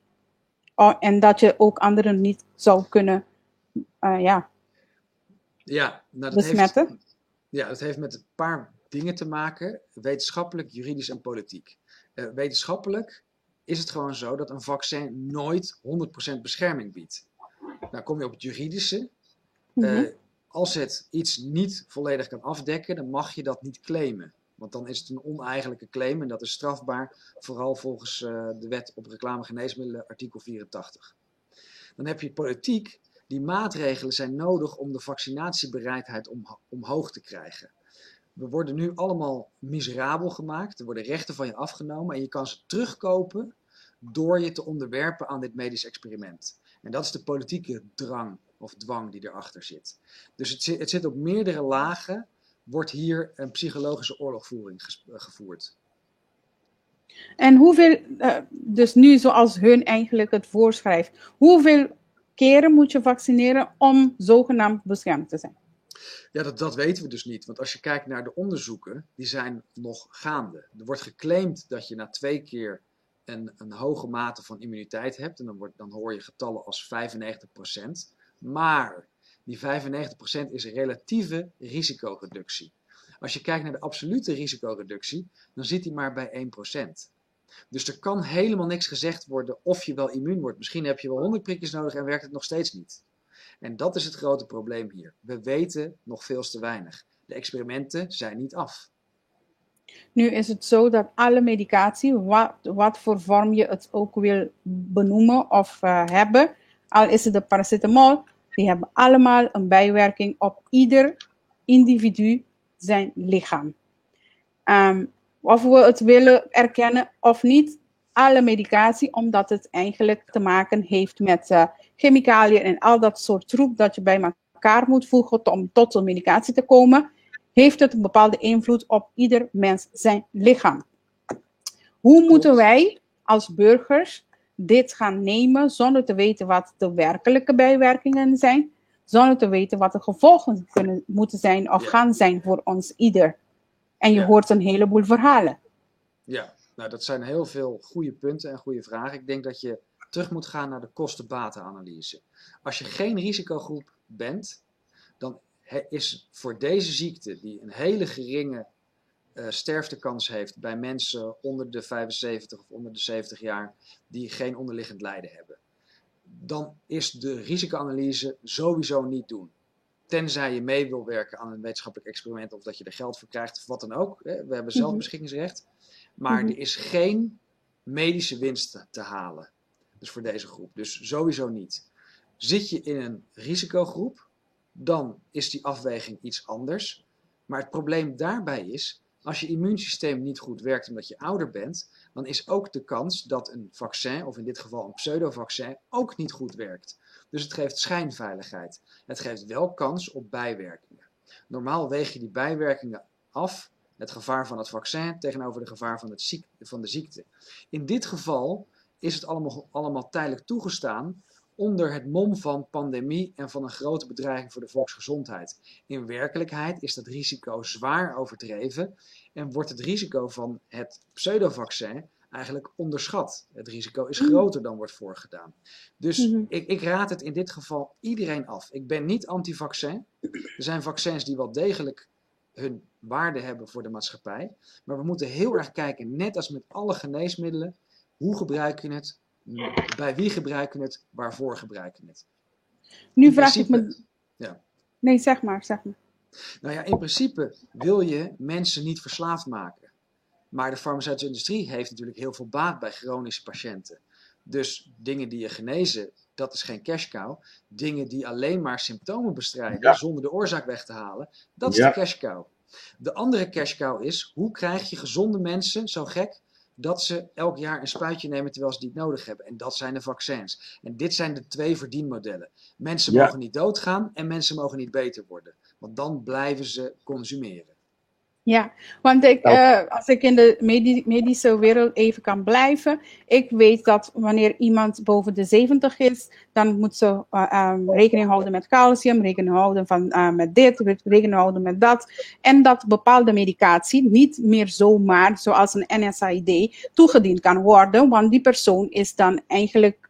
En dat je ook anderen niet zou kunnen besmetten? Dat heeft met een paar dingen te maken. Wetenschappelijk, juridisch en politiek. Wetenschappelijk is het gewoon zo dat een vaccin nooit 100% bescherming biedt. Dan kom je op het juridische. Als het iets niet volledig kan afdekken, dan mag je dat niet claimen. Want dan is het een oneigenlijke claim en dat is strafbaar, vooral volgens de wet op reclamegeneesmiddelen, artikel 84. Dan heb je politiek. Die maatregelen zijn nodig om de vaccinatiebereidheid omhoog te krijgen. We worden nu allemaal miserabel gemaakt. Er worden rechten van je afgenomen en je kan ze terugkopen door je te onderwerpen aan dit medisch experiment. En dat is de politieke drang of dwang die erachter zit. Dus het zit op meerdere lagen, wordt hier een psychologische oorlogvoering gevoerd. En hoeveel, dus nu zoals hun eigenlijk het voorschrijft, hoeveel keren moet je vaccineren om zogenaamd beschermd te zijn? Ja, dat weten we dus niet. Want als je kijkt naar de onderzoeken, die zijn nog gaande. Er wordt geclaimd dat je na 2 keer een hoge mate van immuniteit hebt. En dan hoor je getallen als 95%. Maar die 95% is een relatieve risicoreductie. Als je kijkt naar de absolute risicoreductie, dan zit die maar bij 1%. Dus er kan helemaal niks gezegd worden of je wel immuun wordt. Misschien heb je wel 100 prikjes nodig en werkt het nog steeds niet. En dat is het grote probleem hier. We weten nog veel te weinig. De experimenten zijn niet af. Nu is het zo dat alle medicatie, wat voor vorm je het ook wil benoemen of hebben, al is het de paracetamol, die hebben allemaal een bijwerking op ieder individu zijn lichaam. of we het willen erkennen of niet, alle medicatie, omdat het eigenlijk te maken heeft met chemicaliën en al dat soort troep dat je bij elkaar moet voegen om tot een medicatie te komen, heeft het een bepaalde invloed op ieder mens zijn lichaam. Hoe moeten wij als burgers dit gaan nemen zonder te weten wat de werkelijke bijwerkingen zijn, zonder te weten wat de gevolgen moeten zijn of gaan zijn voor ons ieder? En je hoort een heleboel verhalen. Ja, nou dat zijn heel veel goede punten en goede vragen. Ik denk dat je terug moet gaan naar de kosten-batenanalyse. Als je geen risicogroep bent, dan is voor deze ziekte, die een hele geringe sterftekans heeft bij mensen onder de 75 of onder de 70 jaar die geen onderliggend lijden hebben, dan is de risicoanalyse sowieso niet doen. Tenzij je mee wil werken aan een wetenschappelijk experiment of dat je er geld voor krijgt of wat dan ook. We hebben zelf beschikkingsrecht. Maar er is geen medische winst te halen. Dus voor deze groep. Dus sowieso niet. Zit je in een risicogroep, dan is die afweging iets anders. Maar het probleem daarbij is, als je immuunsysteem niet goed werkt omdat je ouder bent, dan is ook de kans dat een vaccin, of in dit geval een pseudovaccin, ook niet goed werkt. Dus het geeft schijnveiligheid. Het geeft wel kans op bijwerkingen. Normaal weeg je die bijwerkingen af, het gevaar van het vaccin tegenover het gevaar van de ziekte. In dit geval is het allemaal tijdelijk toegestaan onder het mom van pandemie en van een grote bedreiging voor de volksgezondheid. In werkelijkheid is dat risico zwaar overdreven en wordt het risico van het pseudovaccin eigenlijk onderschat. Het risico is groter dan wordt voorgedaan. Dus ik raad het in dit geval iedereen af. Ik ben niet anti-vaccin. Er zijn vaccins die wel degelijk hun waarde hebben voor de maatschappij. Maar we moeten heel erg kijken, net als met alle geneesmiddelen, hoe gebruik je het, bij wie gebruik je het, waarvoor gebruik je het. Nu vraag ik me... Ja. Nee, zeg maar. Nou ja, in principe wil je mensen niet verslaafd maken. Maar de farmaceutische industrie heeft natuurlijk heel veel baat bij chronische patiënten. Dus dingen die je genezen, dat is geen cash cow. Dingen die alleen maar symptomen bestrijden, zonder de oorzaak weg te halen, dat is de cash cow. De andere cash cow is, hoe krijg je gezonde mensen zo gek dat ze elk jaar een spuitje nemen terwijl ze die nodig hebben. En dat zijn de vaccins. En dit zijn de 2 verdienmodellen. Mensen mogen niet doodgaan en mensen mogen niet beter worden. Want dan blijven ze consumeren. Ja, want als ik in de medische wereld even kan blijven, ik weet dat wanneer iemand boven de 70 is, dan moet ze rekening houden met calcium, rekening houden met dit, rekening houden met dat. En dat bepaalde medicatie niet meer zomaar, zoals een NSAID, toegediend kan worden, want die persoon is dan eigenlijk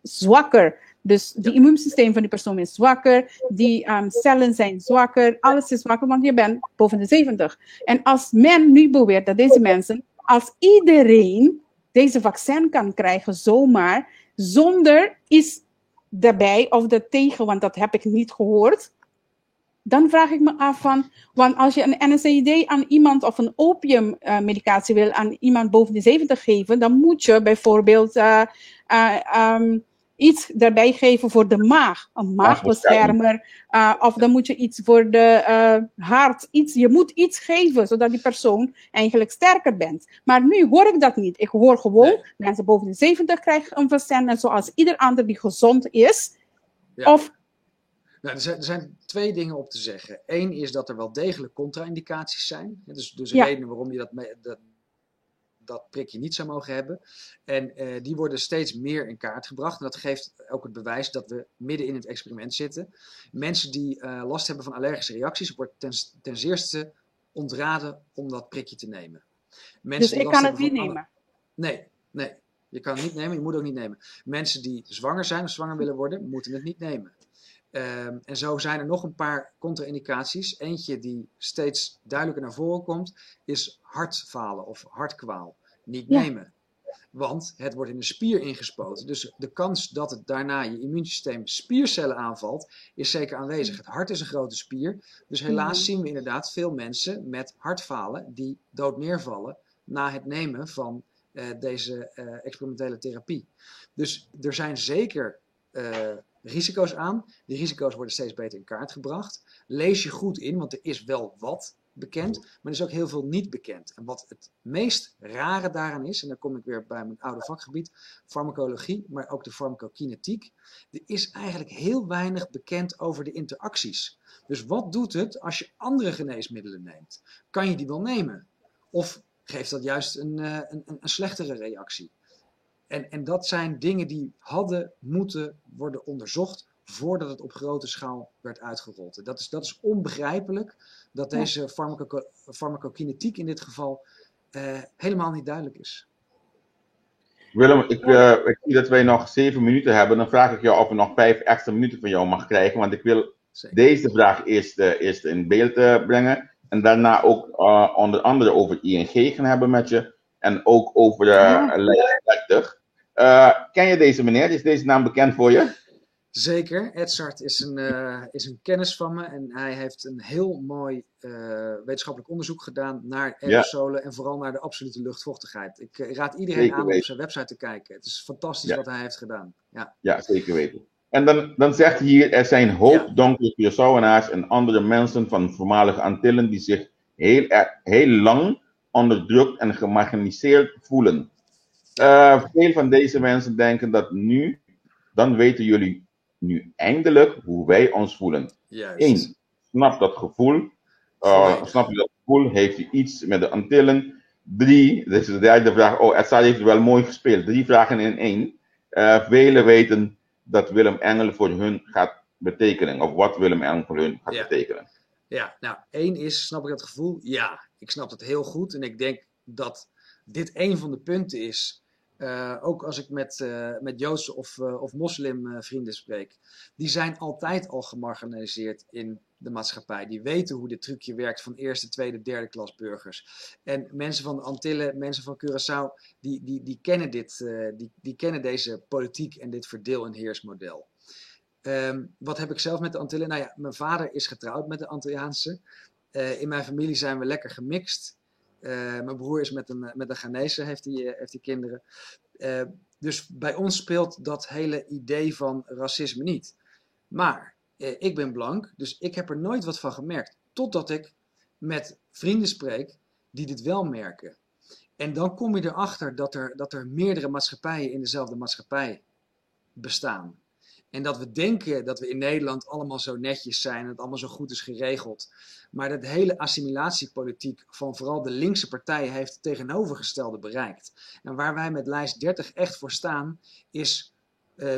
zwakker. Dus het immuunsysteem van die persoon is zwakker, die cellen zijn zwakker, alles is zwakker, want je bent boven de 70. En als men nu beweert dat deze mensen, als iedereen deze vaccin kan krijgen zomaar, zonder iets daarbij of daartegen, want dat heb ik niet gehoord, dan vraag ik me af van, want als je een NSAID aan iemand of een opiummedicatie wil aan iemand boven de 70 geven, dan moet je bijvoorbeeld iets daarbij geven voor de maag. Een maagbeschermer. Of dan moet je iets voor de hart. Je moet iets geven, zodat die persoon eigenlijk sterker bent. Maar nu hoor ik dat niet. Ik hoor gewoon, mensen boven de 70 krijgen een vaccin. Net zoals ieder ander die gezond is. Ja. Of... Nou, er zijn 2 dingen op te zeggen. Eén is dat er wel degelijk contra-indicaties zijn. Dus redenen waarom je dat prikje niet zou mogen hebben. En die worden steeds meer in kaart gebracht. En dat geeft ook het bewijs dat we midden in het experiment zitten. Mensen die last hebben van allergische reacties, wordt ten eerste ontraden om dat prikje te nemen. Dus ik kan het niet nemen? Nee. Je kan het niet nemen, je moet het ook niet nemen. Mensen die zwanger zijn of zwanger willen worden, moeten het niet nemen. En zo zijn er nog een paar contra-indicaties. Eentje die steeds duidelijker naar voren komt, is hartfalen of hartkwaal. Niet nemen. Want het wordt in de spier ingespoten. Dus de kans dat het daarna je immuunsysteem spiercellen aanvalt, is zeker aanwezig. Het hart is een grote spier. Dus helaas zien we inderdaad veel mensen met hartfalen die dood neervallen na het nemen van deze experimentele therapie. Dus er zijn zeker risico's aan. Die risico's worden steeds beter in kaart gebracht. Lees je goed in, want er is wel wat bekend, maar er is ook heel veel niet bekend. En wat het meest rare daaraan is, en dan kom ik weer bij mijn oude vakgebied, farmacologie, maar ook de farmacokinetiek. Er is eigenlijk heel weinig bekend over de interacties. Dus wat doet het als je andere geneesmiddelen neemt? Kan je die wel nemen? Of geeft dat juist een slechtere reactie? En dat zijn dingen die hadden moeten worden onderzocht voordat het op grote schaal werd uitgerold. Dat is onbegrijpelijk dat deze farmacokinetiek in dit geval helemaal niet duidelijk is. Willem, ik zie dat wij nog 7 minuten hebben. Dan vraag ik jou of ik nog 5 extra minuten van jou mag krijgen. Want ik wil deze vraag eerst in beeld brengen. En daarna ook onder andere over ING gaan hebben met je. En ook over lijst 30. Ken je deze meneer? Is deze naam bekend voor je? Zeker. Edzard is een kennis van me. En hij heeft een heel mooi wetenschappelijk onderzoek gedaan naar aerosolen. En vooral naar de absolute luchtvochtigheid. Ik raad iedereen aan om op zijn website te kijken. Het is fantastisch wat hij heeft gedaan. Ja, zeker weten. En dan zegt hij hier, er zijn hoop donkere Curaçaoenaars en andere mensen van voormalige Antillen die zich heel lang onderdrukt en gemarginaliseerd voelen. Veel van deze mensen denken dat dan weten jullie nu eindelijk hoe wij ons voelen. 1. Snap dat gevoel. Snap je dat gevoel? Heeft u iets met de Antillen? 3. Dit is de derde vraag. Edzard heeft wel mooi gespeeld. 3 vragen in 1. Velen weten dat Willem Engel voor hun gaat betekenen. Of wat Willem Engel voor hun gaat betekenen. Ja, nou, 1 is, snap ik dat gevoel? Ja, ik snap het heel goed. En ik denk dat dit een van de punten is. Ook als ik met Joodse of moslimvrienden spreek. Die zijn altijd al gemarginaliseerd in de maatschappij. Die weten hoe dit trucje werkt van eerste, tweede, derde klas burgers. En mensen van de Antillen, mensen van Curaçao, die kennen die kennen deze politiek en dit verdeel- en heersmodel. Wat heb ik zelf met de Antillen? Nou ja, mijn vader is getrouwd met de Antilliaanse. In mijn familie zijn we lekker gemixt. Mijn broer is met een Ghanese, heeft die kinderen. Dus bij ons speelt dat hele idee van racisme niet. Maar ik ben blank, dus ik heb er nooit wat van gemerkt. Totdat ik met vrienden spreek die dit wel merken. En dan kom je erachter dat er meerdere maatschappijen in dezelfde maatschappij bestaan. En dat we denken dat we in Nederland allemaal zo netjes zijn en het allemaal zo goed is geregeld. Maar dat hele assimilatiepolitiek van vooral de linkse partijen heeft het tegenovergestelde bereikt. En waar wij met lijst 30 echt voor staan is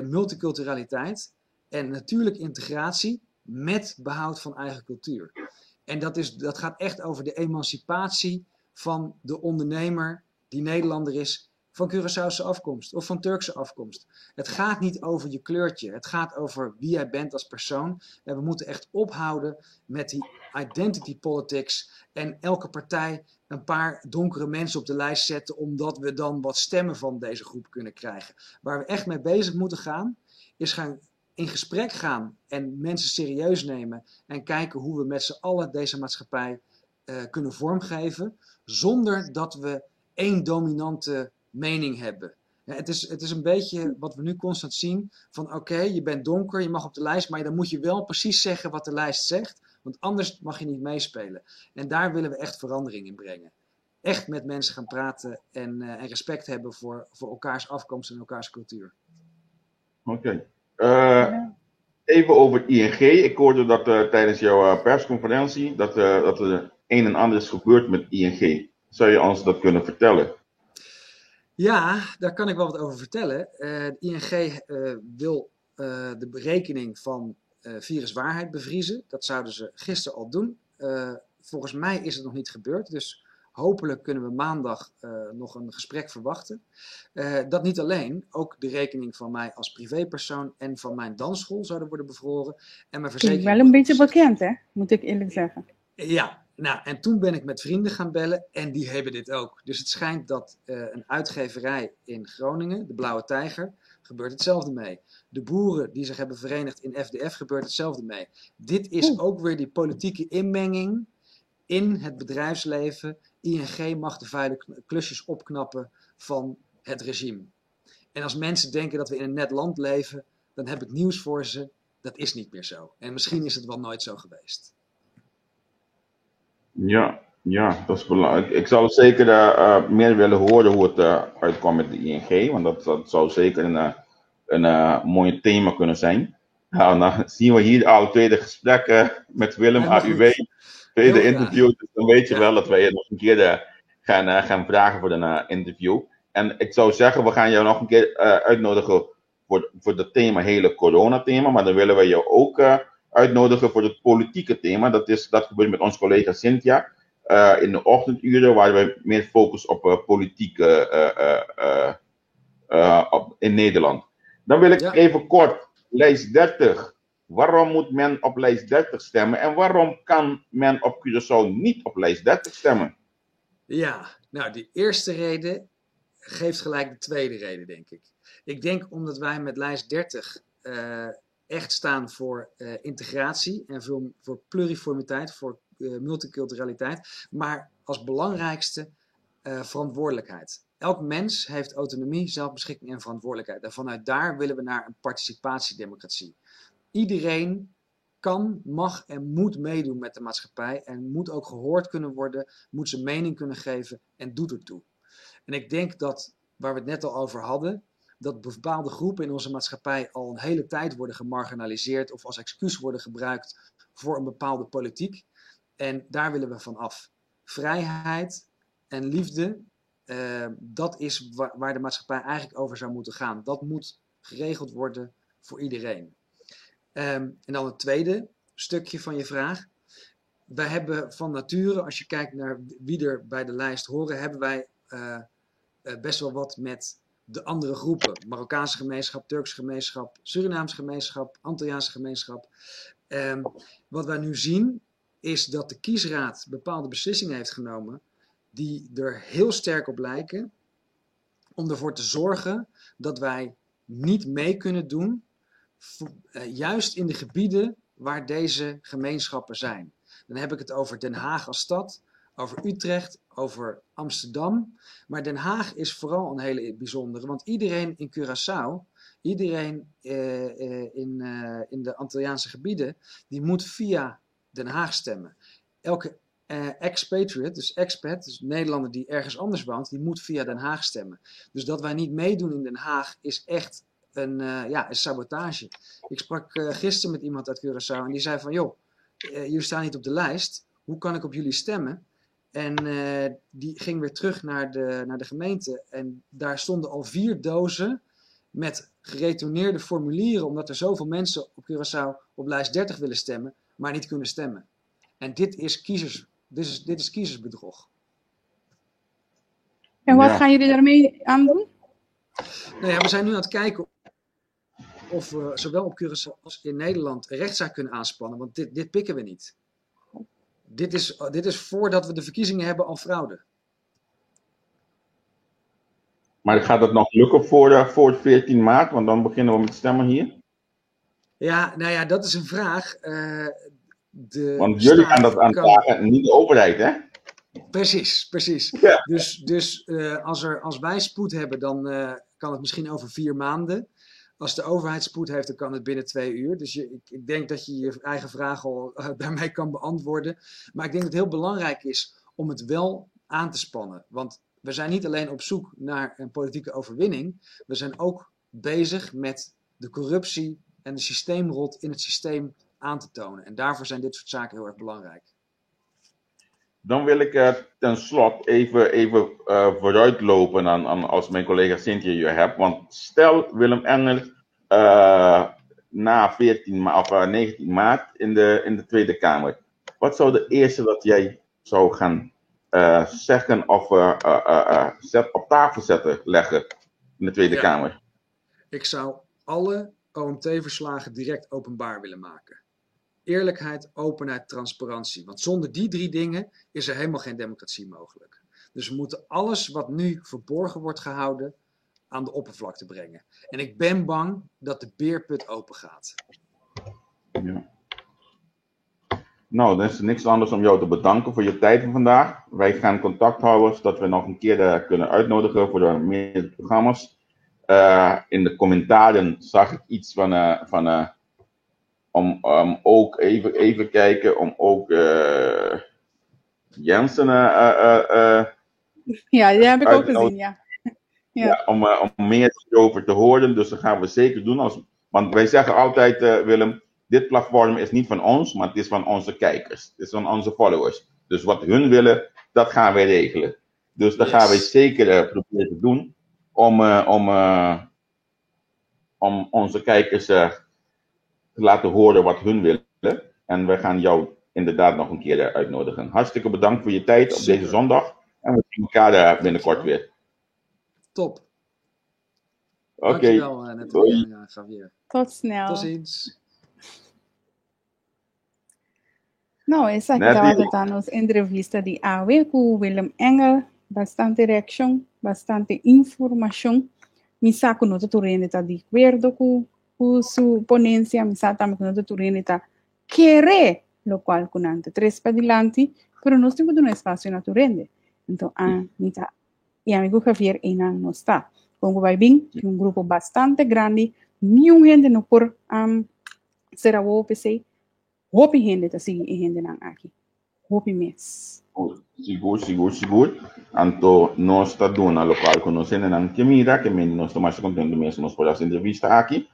multiculturaliteit en natuurlijk integratie met behoud van eigen cultuur. En dat gaat echt over de emancipatie van de ondernemer die Nederlander is, van Curaçaose afkomst of van Turkse afkomst. Het gaat niet over je kleurtje. Het gaat over wie jij bent als persoon. En we moeten echt ophouden met die identity politics en elke partij een paar donkere mensen op de lijst zetten omdat we dan wat stemmen van deze groep kunnen krijgen. Waar we echt mee bezig moeten gaan, is gaan in gesprek gaan en mensen serieus nemen en kijken hoe we met z'n allen deze maatschappij kunnen vormgeven zonder dat we één dominante mening hebben. Ja, het is een beetje wat we nu constant zien van oké, je bent donker, je mag op de lijst, maar dan moet je wel precies zeggen wat de lijst zegt, want anders mag je niet meespelen. En daar willen we echt verandering in brengen. Echt met mensen gaan praten en respect hebben voor elkaars afkomst en elkaars cultuur. Oké. Even over ING. Ik hoorde dat tijdens jouw persconferentie dat er een en ander is gebeurd met ING. Zou je ons dat kunnen vertellen? Ja, daar kan ik wel wat over vertellen. De ING wil de berekening van viruswaarheid bevriezen. Dat zouden ze gisteren al doen. Volgens mij is het nog niet gebeurd. Dus hopelijk kunnen we maandag nog een gesprek verwachten. Dat niet alleen, ook de rekening van mij als privépersoon en van mijn dansschool zouden worden bevroren. En mijn verzekering. Wel een beetje bekend, hè? Moet ik eerlijk zeggen. Ja, nou, en toen ben ik met vrienden gaan bellen en die hebben dit ook. Dus het schijnt dat een uitgeverij in Groningen, de Blauwe Tijger, gebeurt hetzelfde mee. De boeren die zich hebben verenigd in FDF gebeurt hetzelfde mee. Dit is ook weer die politieke inmenging in het bedrijfsleven. ING mag de vuile klusjes opknappen van het regime. En als mensen denken dat we in een net land leven, dan heb ik nieuws voor ze. Dat is niet meer zo. En misschien is het wel nooit zo geweest. Ja, dat is belangrijk. Ik zou zeker meer willen horen hoe het uitkwam met de ING, want dat zou zeker een mooi thema kunnen zijn. Nou, dan zien we hier al tweede gesprek met Willem, AUW, tweede interview. Dus dan weet je wel dat wij je nog een keer gaan vragen voor een interview. En ik zou zeggen, we gaan jou nog een keer uitnodigen voor het thema, hele corona-thema, maar dan willen we jou ook uitnodigen voor het politieke thema. Dat gebeurt met onze collega Cynthia in de ochtenduren, waar we meer focussen op politiek in Nederland. Dan wil ik even kort, lijst 30. Waarom moet men op lijst 30 stemmen en waarom kan men op Curaçao niet op lijst 30 stemmen? Ja, nou die eerste reden geeft gelijk de tweede reden, denk ik. Ik denk omdat wij met lijst 30 echt staan voor integratie en voor pluriformiteit, voor multiculturaliteit, maar als belangrijkste verantwoordelijkheid. Elk mens heeft autonomie, zelfbeschikking en verantwoordelijkheid. En vanuit daar willen we naar een participatiedemocratie. Iedereen kan, mag en moet meedoen met de maatschappij en moet ook gehoord kunnen worden, moet zijn mening kunnen geven en doet ertoe. En ik denk dat, waar we het net al over hadden, dat bepaalde groepen in onze maatschappij al een hele tijd worden gemarginaliseerd of als excuus worden gebruikt voor een bepaalde politiek. En daar willen we van af. Vrijheid en liefde, dat is waar de maatschappij eigenlijk over zou moeten gaan. Dat moet geregeld worden voor iedereen. En dan het tweede stukje van je vraag. Wij hebben van nature, als je kijkt naar wie er bij de lijst horen, hebben wij best wel wat met de andere groepen. Marokkaanse gemeenschap, Turkse gemeenschap, Surinaamse gemeenschap, Antilliaanse gemeenschap. Wat wij nu zien is dat de kiesraad bepaalde beslissingen heeft genomen die er heel sterk op lijken om ervoor te zorgen dat wij niet mee kunnen doen, juist in de gebieden waar deze gemeenschappen zijn. Dan heb ik het over Den Haag als stad, over Utrecht, over Amsterdam. Maar Den Haag is vooral een hele bijzondere, want iedereen in Curaçao, iedereen in de Antilliaanse gebieden, die moet via Den Haag stemmen. Elke expatriate, dus expat, dus Nederlander die ergens anders woont, die moet via Den Haag stemmen. Dus dat wij niet meedoen in Den Haag is echt een sabotage. Ik sprak gisteren met iemand uit Curaçao en die zei van, joh, jullie staan niet op de lijst, hoe kan ik op jullie stemmen? En die ging weer terug naar de gemeente en daar stonden al 4 dozen met geretourneerde formulieren, omdat er zoveel mensen op Curaçao op lijst 30 willen stemmen, maar niet kunnen stemmen. En dit is kiezersbedrog. En wat gaan jullie daarmee aan doen? Nou ja, we zijn nu aan het kijken of we zowel op Curaçao als in Nederland een rechtszaak kunnen aanspannen, want dit pikken we niet. Dit is voordat we de verkiezingen hebben al fraude. Maar gaat het nog lukken voor 14 maart? Want dan beginnen we met stemmen hier. Ja, nou ja, dat is een vraag. Want jullie gaan dat aanvragen, niet de overheid, hè? Precies. Ja. Dus als wij spoed hebben, dan kan het misschien over 4 maanden. Als de overheid spoed heeft, dan kan het binnen 2 uur. Dus ik denk dat je je eigen vraag al daarmee kan beantwoorden. Maar ik denk dat het heel belangrijk is om het wel aan te spannen. Want we zijn niet alleen op zoek naar een politieke overwinning. We zijn ook bezig met de corruptie en de systeemrot in het systeem aan te tonen. En daarvoor zijn dit soort zaken heel erg belangrijk. Dan wil ik ten slotte even vooruitlopen als mijn collega Cynthia je hebt. Want stel Willem Engel na 19 maart in de Tweede Kamer. Wat zou de eerste dat jij zou gaan zeggen of op tafel leggen in de Tweede Kamer? Ik zou alle OMT-verslagen direct openbaar willen maken. Eerlijkheid, openheid, transparantie. Want zonder die 3 dingen is er helemaal geen democratie mogelijk. Dus we moeten alles wat nu verborgen wordt gehouden aan de oppervlakte brengen. En ik ben bang dat de beerput open gaat. Ja. Nou, dan is er niks anders om jou te bedanken voor je tijd van vandaag. Wij gaan contact houden zodat we nog een keer kunnen uitnodigen voor de meerdere programma's. in de commentaren zag ik iets om ook even kijken, om ook Jensen Ja, die heb ik ook gezien, ja. Ja, om meer over te horen. Dus dat gaan we zeker doen. Want wij zeggen altijd, Willem, dit platform is niet van ons, maar het is van onze kijkers. Het is van onze followers. Dus wat hun willen, dat gaan wij regelen. Dus dat gaan wij zeker proberen te doen. Om onze kijkers te laten horen wat hun willen. En we gaan jou inderdaad nog een keer uitnodigen. Hartstikke bedankt voor je tijd op deze zondag. En we zien elkaar binnenkort weer. Top. Oké. Dankjewel, Javier. Tot snel. Tot ziens. No, esa estaba tratando entrevista de AWE con Willem Engel. Bastante reacción, bastante información. Mi saco no te turrenita de acuerdo con su ponencia. Mi saco también no te turrenita quiere, lo cual con ante tres para adelante, pero no estoy en un espacio naturende. Entonces, y amigo Javier Enan no está. Como vai bem, un grupo bastante grande, muita gente no por será o OPC. Hope gente tá seguindo gente não aqui. Hope mes. Seguro. Anto nós está dando a local conhecendo não que mira que nós estamos mais contentes mesmo nós por essa entrevista aqui.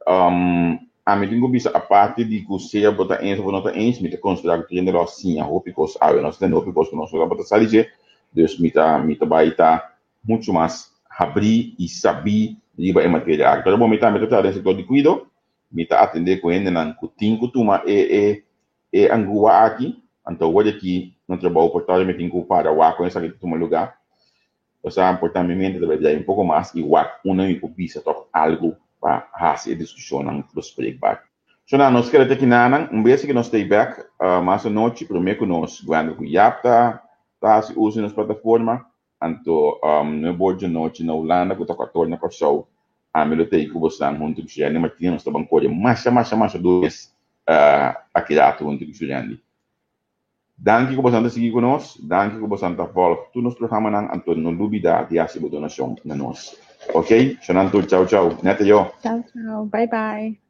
A mim tenho visto a parte de que você bota eens of not eens met de constructie in de Rossinha. Hope que nós temos hope que nós vamos botar salir. Dus mita baita muito mais abrir e saber riba em matéria. Agora vamos meter no setor de cuidado, mita atender com ele na cutinho tuma angua aqui, então hoje aqui no trabalho portátil me tenho para o com essa que toma lugar. O sea, importante deve um pouco mais e o uma me pisa toch algo para fazer discussão não bespreekbaar. So na nós queremos aqui um beijo que nós stay back, mais a noite, prometo nós guardando com yapta, tá se usa nas plataformas. Anto no board noite na Holanda com a torna com show a melotei que você está junto com o Juliane Martins nós estamos com mais dois aqui junto com o Juliane. Danke que você está seguindo conosco, danke que você está voltando todo nosso programa não Anto não dúvida de a donação na nós, ok? Tchau, tchau, neto eu. Tchau, bye bye.